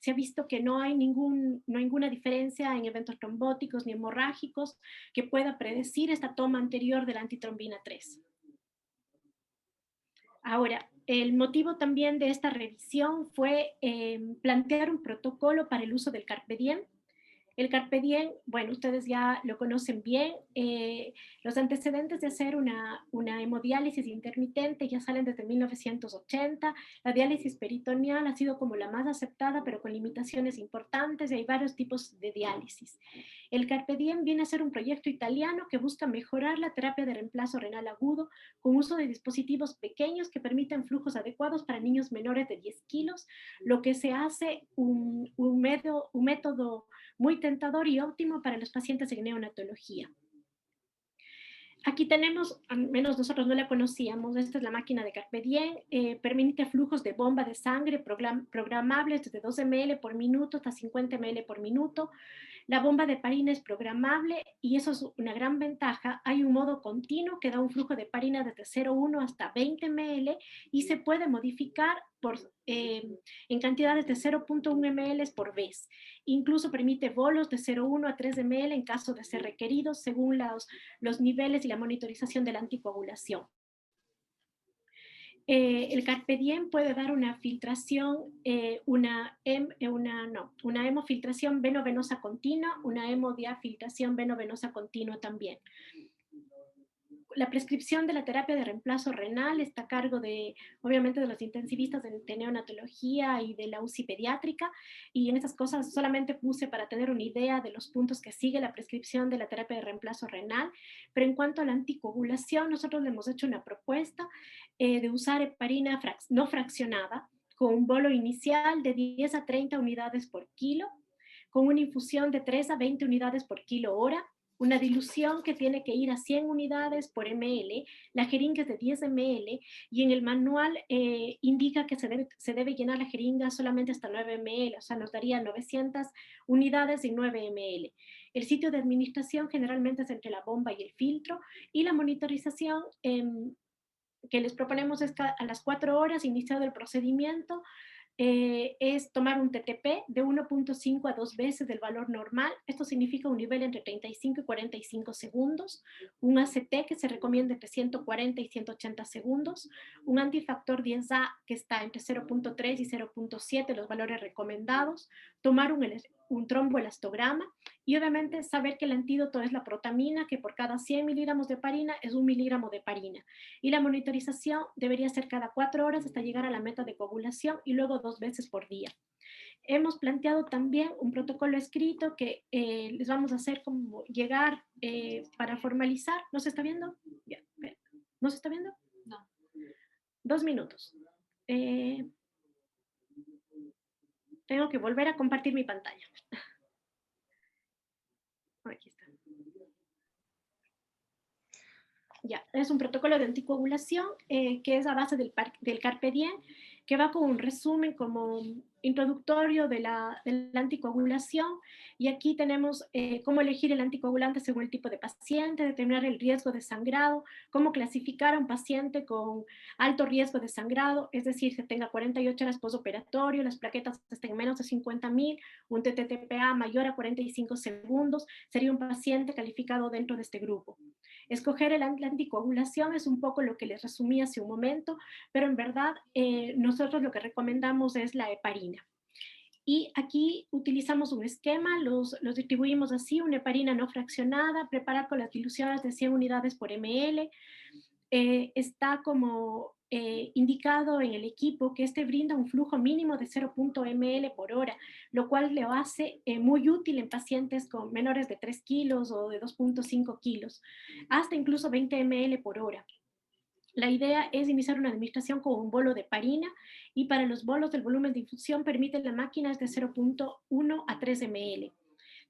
se ha visto que no hay ninguna diferencia en eventos trombóticos ni hemorrágicos que pueda predecir esta toma anterior de la antitrombina 3. Ahora, el motivo también de esta revisión fue plantear un protocolo para el uso del Carpe Diem. El Carpe Diem, bueno, ustedes ya lo conocen bien. Los antecedentes de hacer una hemodiálisis intermitente ya salen desde 1980. La diálisis peritoneal ha sido como la más aceptada, pero con limitaciones importantes, y hay varios tipos de diálisis. El Carpe Diem viene a ser un proyecto italiano que busca mejorar la terapia de reemplazo renal agudo con uso de dispositivos pequeños que permiten flujos adecuados para niños menores de 10 kilos, lo que se hace un método muy tentador y óptimo para los pacientes en neonatología. Aquí tenemos, al menos nosotros no la conocíamos, esta es la máquina de Carpe Diem, permite flujos de bomba de sangre programables desde 2 ml por minuto hasta 50 ml por minuto. La bomba de heparina es programable y eso es una gran ventaja. Hay un modo continuo que da un flujo de heparina desde 0,1 hasta 20 ml y se puede modificar en cantidades de 0,1 ml por vez. Incluso permite bolos de 0,1 a 3 ml en caso de ser requeridos según los niveles y la monitorización de la anticoagulación. El Carpe Diem puede dar una filtración, una hemofiltración veno-venosa continua, una hemodiafiltración veno-venosa continua también. La prescripción de la terapia de reemplazo renal está a cargo obviamente, de los intensivistas de neonatología y de la UCI pediátrica, y en estas cosas solamente puse para tener una idea de los puntos que sigue la prescripción de la terapia de reemplazo renal, pero en cuanto a la anticoagulación, nosotros le hemos hecho una propuesta de usar heparina no fraccionada, con un bolo inicial de 10 a 30 unidades por kilo, con una infusión de 3 a 20 unidades por kilo hora, una dilución que tiene que ir a 100 unidades por ml, la jeringa es de 10 ml y en el manual indica que se debe llenar la jeringa solamente hasta 9 ml, o sea, nos daría 900 unidades en 9 ml. El sitio de administración generalmente es entre la bomba y el filtro, y la monitorización que les proponemos es a las 4 horas iniciado el procedimiento, es tomar un TTP de 1.5 a 2 veces del valor normal. Esto significa un nivel entre 35 y 45 segundos, un ACT que se recomienda entre 140 y 180 segundos, un antifactor 10A que está entre 0.3 y 0.7, los valores recomendados, tomar un tromboelastograma y obviamente saber que el antídoto es la protamina, que por cada 100 miligramos de heparina es 1 miligramo de heparina. Y la monitorización debería ser cada 4 horas hasta llegar a la meta de coagulación y luego 2 veces por día. Hemos planteado también un protocolo escrito que les vamos a hacer como llegar para formalizar. ¿No se está viendo? Ya, ¿no se está viendo? No. 2 minutos. Tengo que volver a compartir mi pantalla. Aquí está. Ya, es un protocolo de anticoagulación que es a base del Carpe Diem, que va con un resumen como introductorio de la anticoagulación, y aquí tenemos cómo elegir el anticoagulante según el tipo de paciente, determinar el riesgo de sangrado, cómo clasificar a un paciente con alto riesgo de sangrado, es decir, que tenga 48 horas postoperatorio, las plaquetas estén menos de 50.000, un TTPA mayor a 45 segundos, sería un paciente calificado dentro de este grupo. Escoger la anticoagulación es un poco lo que les resumí hace un momento, pero en verdad nosotros lo que recomendamos es la heparina. Y aquí utilizamos un esquema, los distribuimos así: una heparina no fraccionada, preparar con las diluciones de 100 unidades por ml, está como indicado en el equipo que este brinda un flujo mínimo de 0.0 ml por hora, lo cual lo hace muy útil en pacientes con menores de 3 kilos o de 2.5 kilos, hasta incluso 20 ml por hora. La idea es iniciar una administración con un bolo de heparina y para los bolos del volumen de infusión permite la máquina es de 0.1 a 3 ml.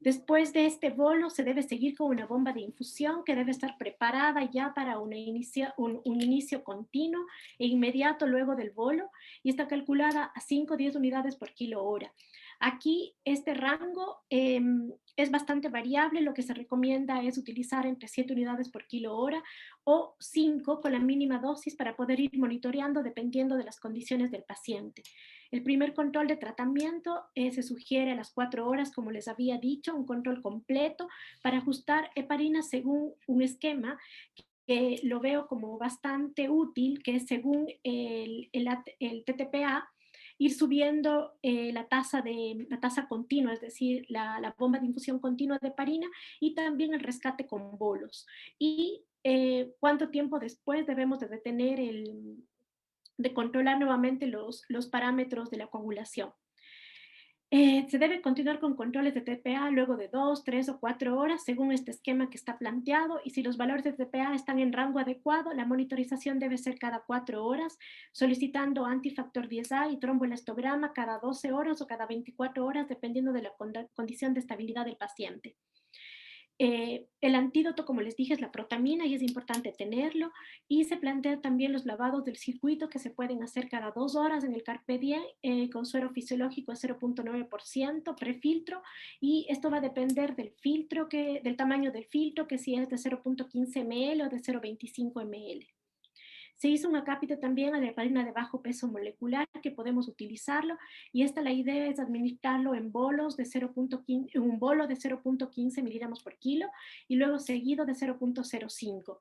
Después de este bolo se debe seguir con una bomba de infusión que debe estar preparada ya para un inicio continuo e inmediato luego del bolo y está calculada a 5 o 10 unidades por kilo hora. Aquí este rango es bastante variable, lo que se recomienda es utilizar entre 7 unidades por kilo hora o 5 con la mínima dosis para poder ir monitoreando dependiendo de las condiciones del paciente. El primer control de tratamiento se sugiere a las 4 horas, como les había dicho, un control completo para ajustar heparina según un esquema que lo veo como bastante útil, que es según el TTPA, ir subiendo la tasa continua, es decir, la bomba de infusión continua de heparina y también el rescate con bolos. Y cuánto tiempo después debemos de detener de controlar nuevamente los parámetros de la coagulación. Se debe continuar con controles de TPA luego de 2, 3 o 4 horas según este esquema que está planteado y si los valores de TPA están en rango adecuado, la monitorización debe ser cada 4 horas, solicitando antifactor 10A y tromboelastograma cada 12 horas o cada 24 horas dependiendo de la condición de estabilidad del paciente. El antídoto, como les dije, es la protamina y es importante tenerlo. Y se plantean también los lavados del circuito que se pueden hacer cada 2 horas en el Carpe Diem con suero fisiológico de 0.9% prefiltro. Y esto va a depender del filtro, del tamaño del filtro, que si es de 0.15 ml o de 0.25 ml. Se hizo un acápite también a la heparina de bajo peso molecular que podemos utilizarlo y la idea es administrarlo en bolos de 0.15, un bolo de 0.15 miligramos por kilo y luego seguido de 0.05.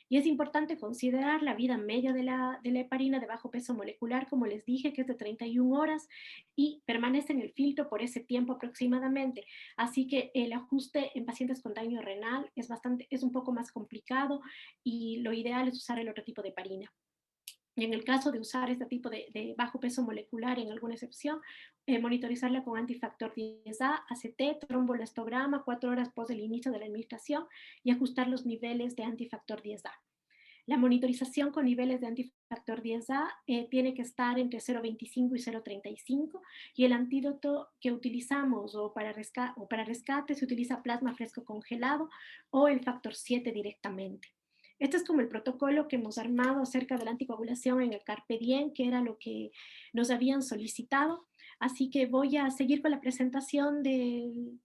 Y es importante considerar la vida media de la heparina de bajo peso molecular, como les dije, que es de 31 horas y permanece en el filtro por ese tiempo aproximadamente. Así que el ajuste en pacientes con daño renal es un poco más complicado y lo ideal es usar el otro tipo de heparina. Y en el caso de usar este tipo de bajo peso molecular, en alguna excepción, monitorizarla con antifactor 10A, ACT, tromboelastograma, 4 horas después del inicio de la administración y ajustar los niveles de antifactor 10A. La monitorización con niveles de antifactor 10A tiene que estar entre 0.25 y 0.35 y el antídoto que utilizamos o para rescate se utiliza plasma fresco congelado o el factor 7 directamente. Este es como el protocolo que hemos armado acerca de la anticoagulación en el Carpe Diem, que era lo que nos habían solicitado. Así que voy a seguir con la presentación de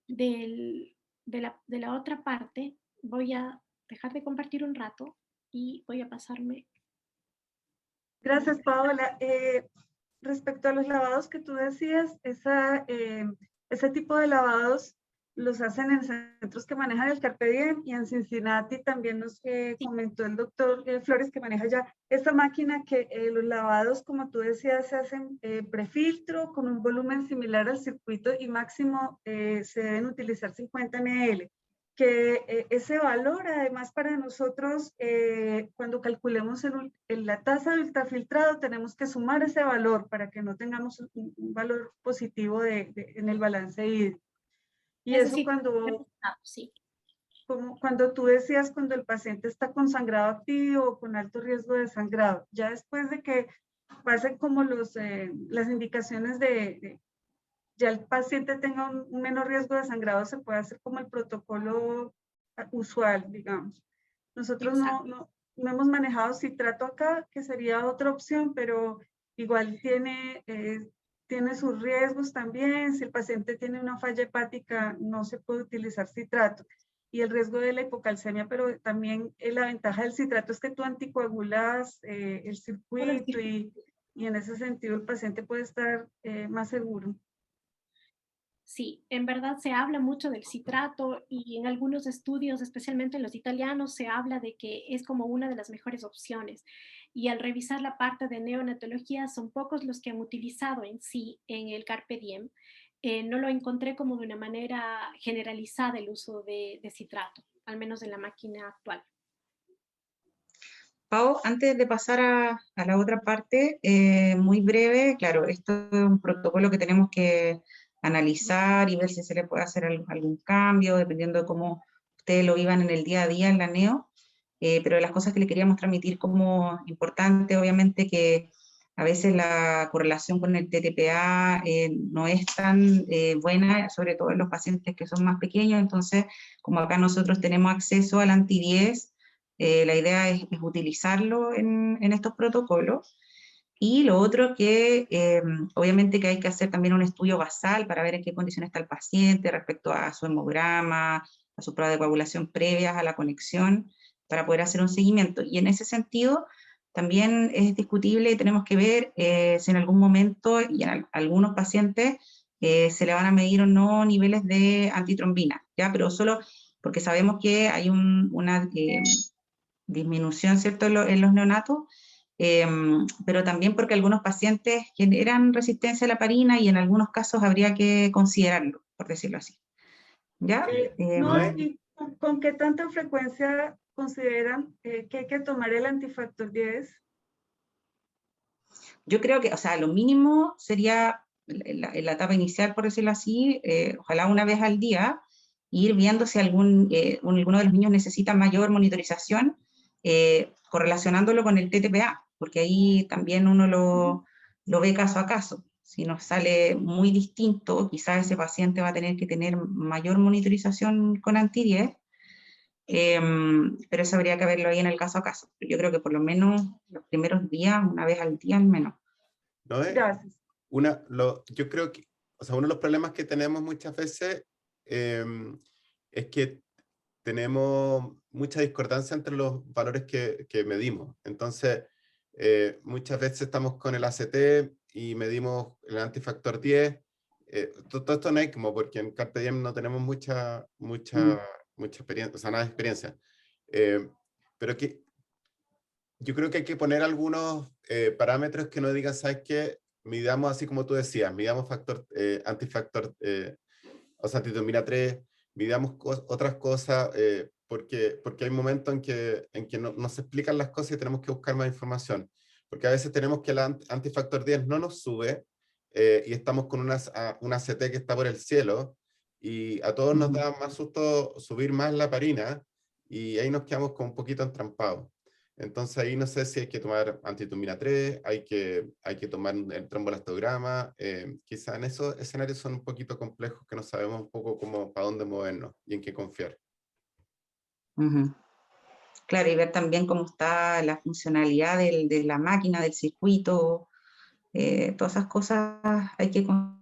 la otra parte. Voy a dejar de compartir un rato y voy a pasarme. Gracias, Paola. Respecto a los lavados que tú decías, ese tipo de lavados los hacen en centros que manejan el Carpe Diem y en Cincinnati también nos comentó el doctor Flores que maneja ya esta máquina que los lavados, como tú decías, se hacen prefiltro con un volumen similar al circuito y máximo se deben utilizar 50 ml. Que ese valor, además, para nosotros, cuando calculemos la tasa de ultrafiltrado, tenemos que sumar ese valor para que no tengamos un valor positivo en el balance hídrico. Y eso sí, cuando tú decías, cuando el paciente está con sangrado activo o con alto riesgo de sangrado, ya después de que pasen como las indicaciones ya el paciente tenga un menor riesgo de sangrado, se puede hacer como el protocolo usual, digamos. Nosotros no hemos manejado citrato acá, que sería otra opción, pero igual tiene sus riesgos también. Si el paciente tiene una falla hepática, no se puede utilizar citrato. Y el riesgo de la hipocalcemia, pero también la ventaja del citrato es que tú anticoagulas el circuito y en ese sentido el paciente puede estar más seguro. Sí, en verdad se habla mucho del citrato y en algunos estudios, especialmente en los italianos, se habla de que es como una de las mejores opciones. Y al revisar la parte de neonatología, son pocos los que han utilizado en sí en el Carpe Diem. No lo encontré como de una manera generalizada el uso de citrato, al menos en la máquina actual. Pau, antes de pasar a la otra parte, muy breve, claro, esto es un protocolo que tenemos que analizar y ver si se le puede hacer algún cambio, dependiendo de cómo ustedes lo vivan en el día a día en la NEO, pero las cosas que le queríamos transmitir como importante, obviamente que a veces la correlación con el TTPA no es tan buena, sobre todo en los pacientes que son más pequeños, entonces como acá nosotros tenemos acceso al anti-10, la idea es utilizarlo en estos protocolos. Y lo otro que obviamente que hay que hacer también un estudio basal para ver en qué condición está el paciente respecto a su hemograma, a su prueba de coagulación previas a la conexión, para poder hacer un seguimiento. Y en ese sentido también es discutible y tenemos que ver si en algún momento y en algunos pacientes se le van a medir o no niveles de antitrombina, ¿ya? Pero solo porque sabemos que hay una disminución, ¿cierto?, en los neonatos, pero también porque algunos pacientes generan resistencia a la heparina y en algunos casos habría que considerarlo, por decirlo así. ¿Ya? No, ¿y con qué tanta frecuencia consideran que hay que tomar el antifactor 10? Yo creo que, o sea, lo mínimo sería en la etapa inicial, por decirlo así, ojalá una vez al día, ir viendo si alguno de los niños necesita mayor monitorización, correlacionándolo con el TTPA, porque ahí también uno lo ve caso a caso. Si nos sale muy distinto, quizás ese paciente va a tener que tener mayor monitorización con anti-10, pero eso habría que verlo ahí en el caso a caso. Yo creo que por lo menos los primeros días, una vez al día al menos. ¿No es? Gracias. Yo creo que, o sea, uno de los problemas que tenemos muchas veces es que tenemos mucha discordancia entre los valores que medimos. Entonces, muchas veces estamos con el ACT y medimos el antifactor 10. Todo esto no es como porque en Carpe Diem no tenemos mucha experiencia, o sea, nada de experiencia. Pero que yo creo que hay que poner algunos parámetros que no digan, ¿sabes qué? Midamos así como tú decías, midamos antifactor, o sea, antitrombina 3, midamos otras cosas, porque hay momentos en que no se explican las cosas y tenemos que buscar más información. Porque a veces tenemos que el antifactor 10 no nos sube y estamos con una CT que está por el cielo y a todos nos da más susto subir más la heparina y ahí nos quedamos con un poquito entrampados. Entonces ahí no sé si hay que tomar antitrombina 3, hay que tomar el trombolastograma, quizá en esos escenarios son un poquito complejos que no sabemos un poco cómo, para dónde movernos y en qué confiar. Claro, y ver también cómo está la funcionalidad de la máquina, del circuito, todas esas cosas hay que considerarlas,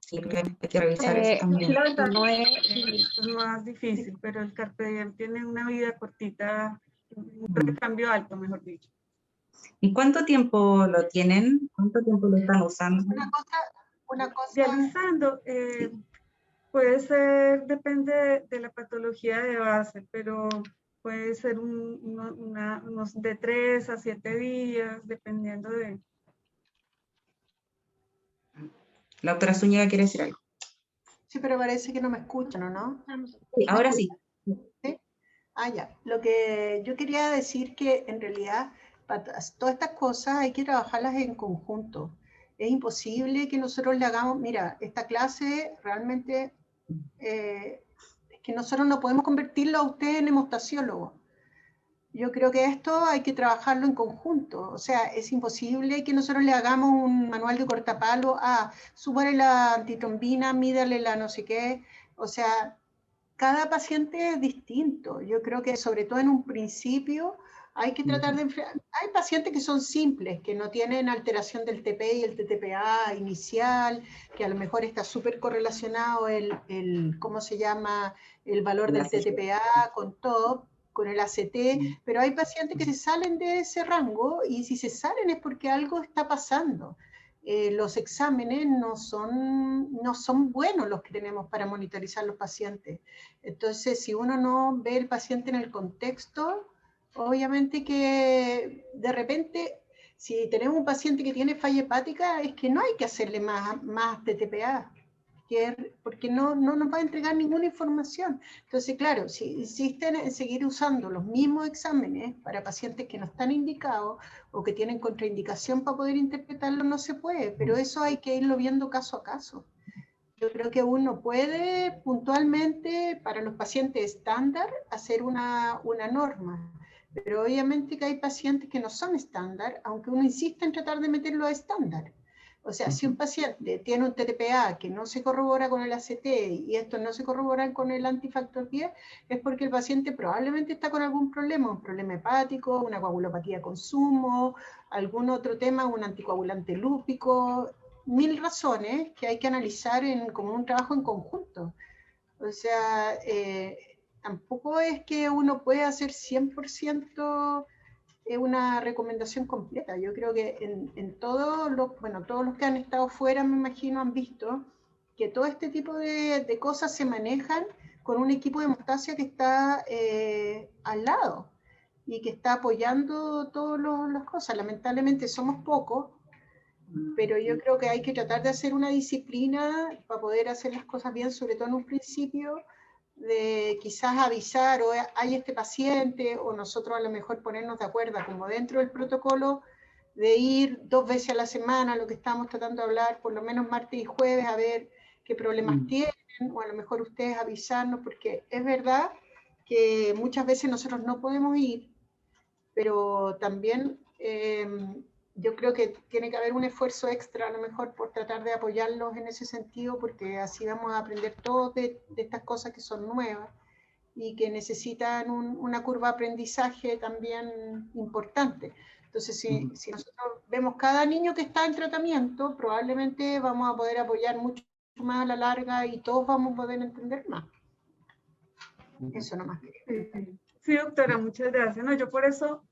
sí, hay que revisar eso también. La verdad no es más difícil, pero el Carpe Diem tiene una vida cortita, un recambio alto, mejor dicho. ¿Y cuánto tiempo lo tienen? ¿Cuánto tiempo lo están usando? Una cosa. Dializando, puede ser, depende de la patología de base, pero puede ser unos de 3 a 7 días, dependiendo de... La doctora Zúñiga quiere decir algo. Sí, pero parece que no me escuchan, ¿o no? Sí, ahora sí. ¿Sí? Ah, ya. Lo que yo quería decir que en realidad para todas estas cosas hay que trabajarlas en conjunto. Es imposible que nosotros le hagamos, mira, esta clase realmente es que nosotros no podemos convertirlo a usted en hemostasiólogo. Yo creo que esto hay que trabajarlo en conjunto. O sea, es imposible que nosotros le hagamos un manual de cortapalo, súbale la antitrombina, mídale la no sé qué. O sea, cada paciente es distinto. Yo creo que sobre todo en un principio hay que tratar de enfrentar. Hay pacientes que son simples, que no tienen alteración del TP y el TTPA inicial, que a lo mejor está súper correlacionado ¿cómo se llama? El valor del TTPA con todo, con el ACT, pero hay pacientes que se salen de ese rango y si se salen es porque algo está pasando. Los exámenes no son buenos los que tenemos para monitorizar los pacientes. Entonces, si uno no ve el paciente en el contexto, obviamente que de repente, si tenemos un paciente que tiene falla hepática, es que no hay que hacerle más TTPA. porque no nos va a entregar ninguna información. Entonces, claro, si insisten en seguir usando los mismos exámenes para pacientes que no están indicados o que tienen contraindicación para poder interpretarlo, no se puede, pero eso hay que irlo viendo caso a caso. Yo creo que uno puede puntualmente para los pacientes estándar hacer una norma, pero obviamente que hay pacientes que no son estándar, aunque uno insista en tratar de meterlo a estándar. O sea, si un paciente tiene un TTPA que no se corrobora con el ACT y esto no se corrobora con el antifactor 10, es porque el paciente probablemente está con algún problema, un problema hepático, una coagulopatía con zumo, algún otro tema, un anticoagulante lúpico, 1000 razones que hay que analizar como un trabajo en conjunto. O sea, tampoco es que uno pueda hacer 100% una recomendación completa. Yo creo que en todos los que han estado fuera, me imagino, han visto que todo este tipo de cosas se manejan con un equipo de Hemostasia que está al lado y que está apoyando todas las cosas. Lamentablemente somos pocos, pero yo creo que hay que tratar de hacer una disciplina para poder hacer las cosas bien, sobre todo en un principio, de quizás avisar, o hay este paciente, o nosotros a lo mejor ponernos de acuerdo, como dentro del protocolo, de ir 2 veces a la semana, lo que estamos tratando de hablar, por lo menos martes y jueves, a ver qué problemas tienen, o a lo mejor ustedes avisarnos, porque es verdad que muchas veces nosotros no podemos ir, pero también yo creo que tiene que haber un esfuerzo extra a lo mejor por tratar de apoyarlos en ese sentido, porque así vamos a aprender todos de estas cosas que son nuevas y que necesitan una curva de aprendizaje también importante. Entonces, si nosotros vemos cada niño que está en tratamiento, probablemente vamos a poder apoyar mucho más a la larga y todos vamos a poder entender más. Eso nomás quería. Sí, doctora, muchas gracias. No, yo por eso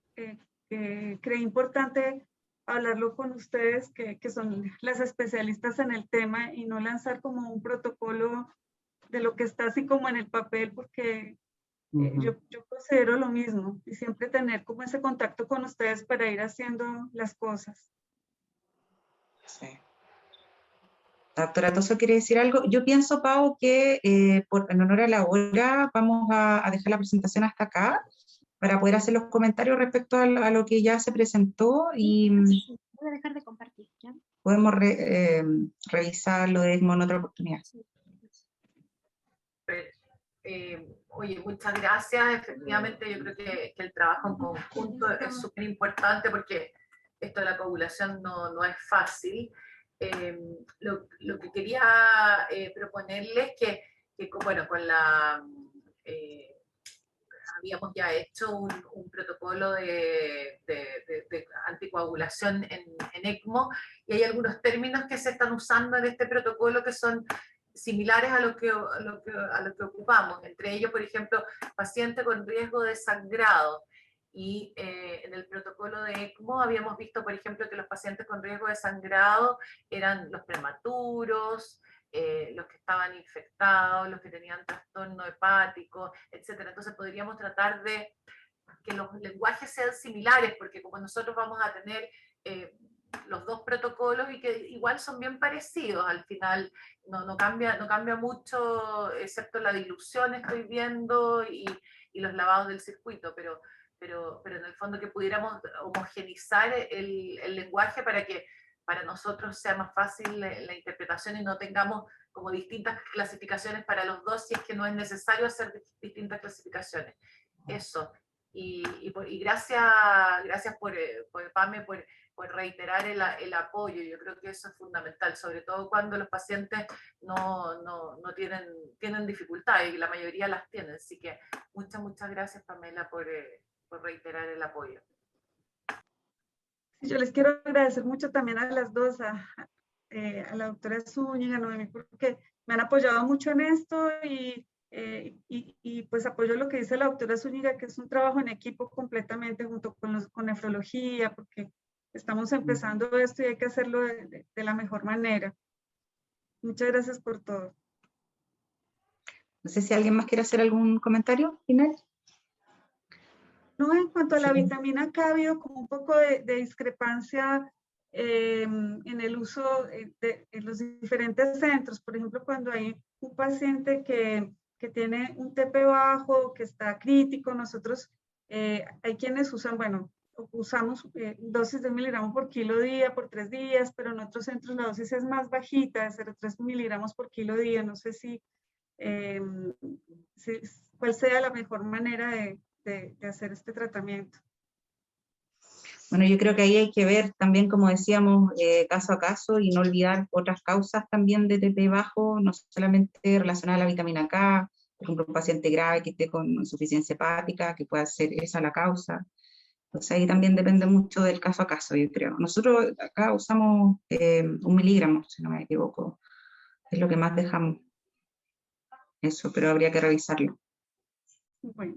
creí importante hablarlo con ustedes, que son las especialistas en el tema, y no lanzar como un protocolo de lo que está así como en el papel, porque yo considero lo mismo, y siempre tener como ese contacto con ustedes para ir haciendo las cosas. Sí. La doctora Toso quiere decir algo. Yo pienso, Pau, que en honor a la hora vamos a dejar la presentación hasta acá para poder hacer los comentarios respecto a lo que ya se presentó, y voy a dejar de compartir, ¿ya? podemos revisar lo de ECMO en otra oportunidad. Oye, muchas gracias. Efectivamente, yo creo que el trabajo en conjunto es súper importante, porque esto de la coagulación no es fácil. Lo que quería proponerles que bueno, con la habíamos ya hecho un protocolo de anticoagulación en ECMO, y hay algunos términos que se están usando en este protocolo que son similares a lo que ocupamos. Entre ellos, por ejemplo, paciente con riesgo de sangrado. Y en el protocolo de ECMO habíamos visto, por ejemplo, que los pacientes con riesgo de sangrado eran los prematuros, los que estaban infectados, los que tenían trastorno hepático, etc. Entonces podríamos tratar de que los lenguajes sean similares, porque como nosotros vamos a tener los dos protocolos, y que igual son bien parecidos, al final no cambia mucho, excepto la dilución estoy viendo, y los lavados del circuito, pero en el fondo que pudiéramos homogenizar el lenguaje para que para nosotros sea más fácil la interpretación y no tengamos como distintas clasificaciones para los dos, si es que no es necesario hacer distintas clasificaciones. Eso. Y gracias por Pame, por reiterar el apoyo. Yo creo que eso es fundamental, sobre todo cuando los pacientes no tienen dificultades, y la mayoría las tienen. Así que muchas gracias, Pamela, por reiterar el apoyo. Yo les quiero agradecer mucho también a las dos, a la doctora Zúñiga, Noemí, porque me han apoyado mucho en esto, y pues apoyo lo que dice la doctora Zúñiga, que es un trabajo en equipo completamente junto con nefrología, porque estamos empezando esto y hay que hacerlo de la mejor manera. Muchas gracias por todo. No sé si alguien más quiere hacer algún comentario final. No, en cuanto a la vitamina K, ha habido como un poco de discrepancia en el uso en los diferentes centros. Por ejemplo, cuando hay un paciente que tiene un TP bajo, que está crítico, nosotros hay quienes usan, bueno, usamos dosis de 1 miligramos por kilo día por 3 días, pero en otros centros la dosis es más bajita, de 0,3 miligramos por kilo día. No sé cuál sea la mejor manera de hacer este tratamiento. Bueno, yo creo que ahí hay que ver también, como decíamos, caso a caso, y no olvidar otras causas también de TP bajo, no solamente relacionadas a la vitamina K, por ejemplo, un paciente grave que esté con insuficiencia hepática, que pueda ser esa la causa. Entonces ahí también depende mucho del caso a caso, yo creo. Nosotros acá usamos 1 miligramo, si no me equivoco, es lo que más dejamos. Eso, pero habría que revisarlo. Bueno.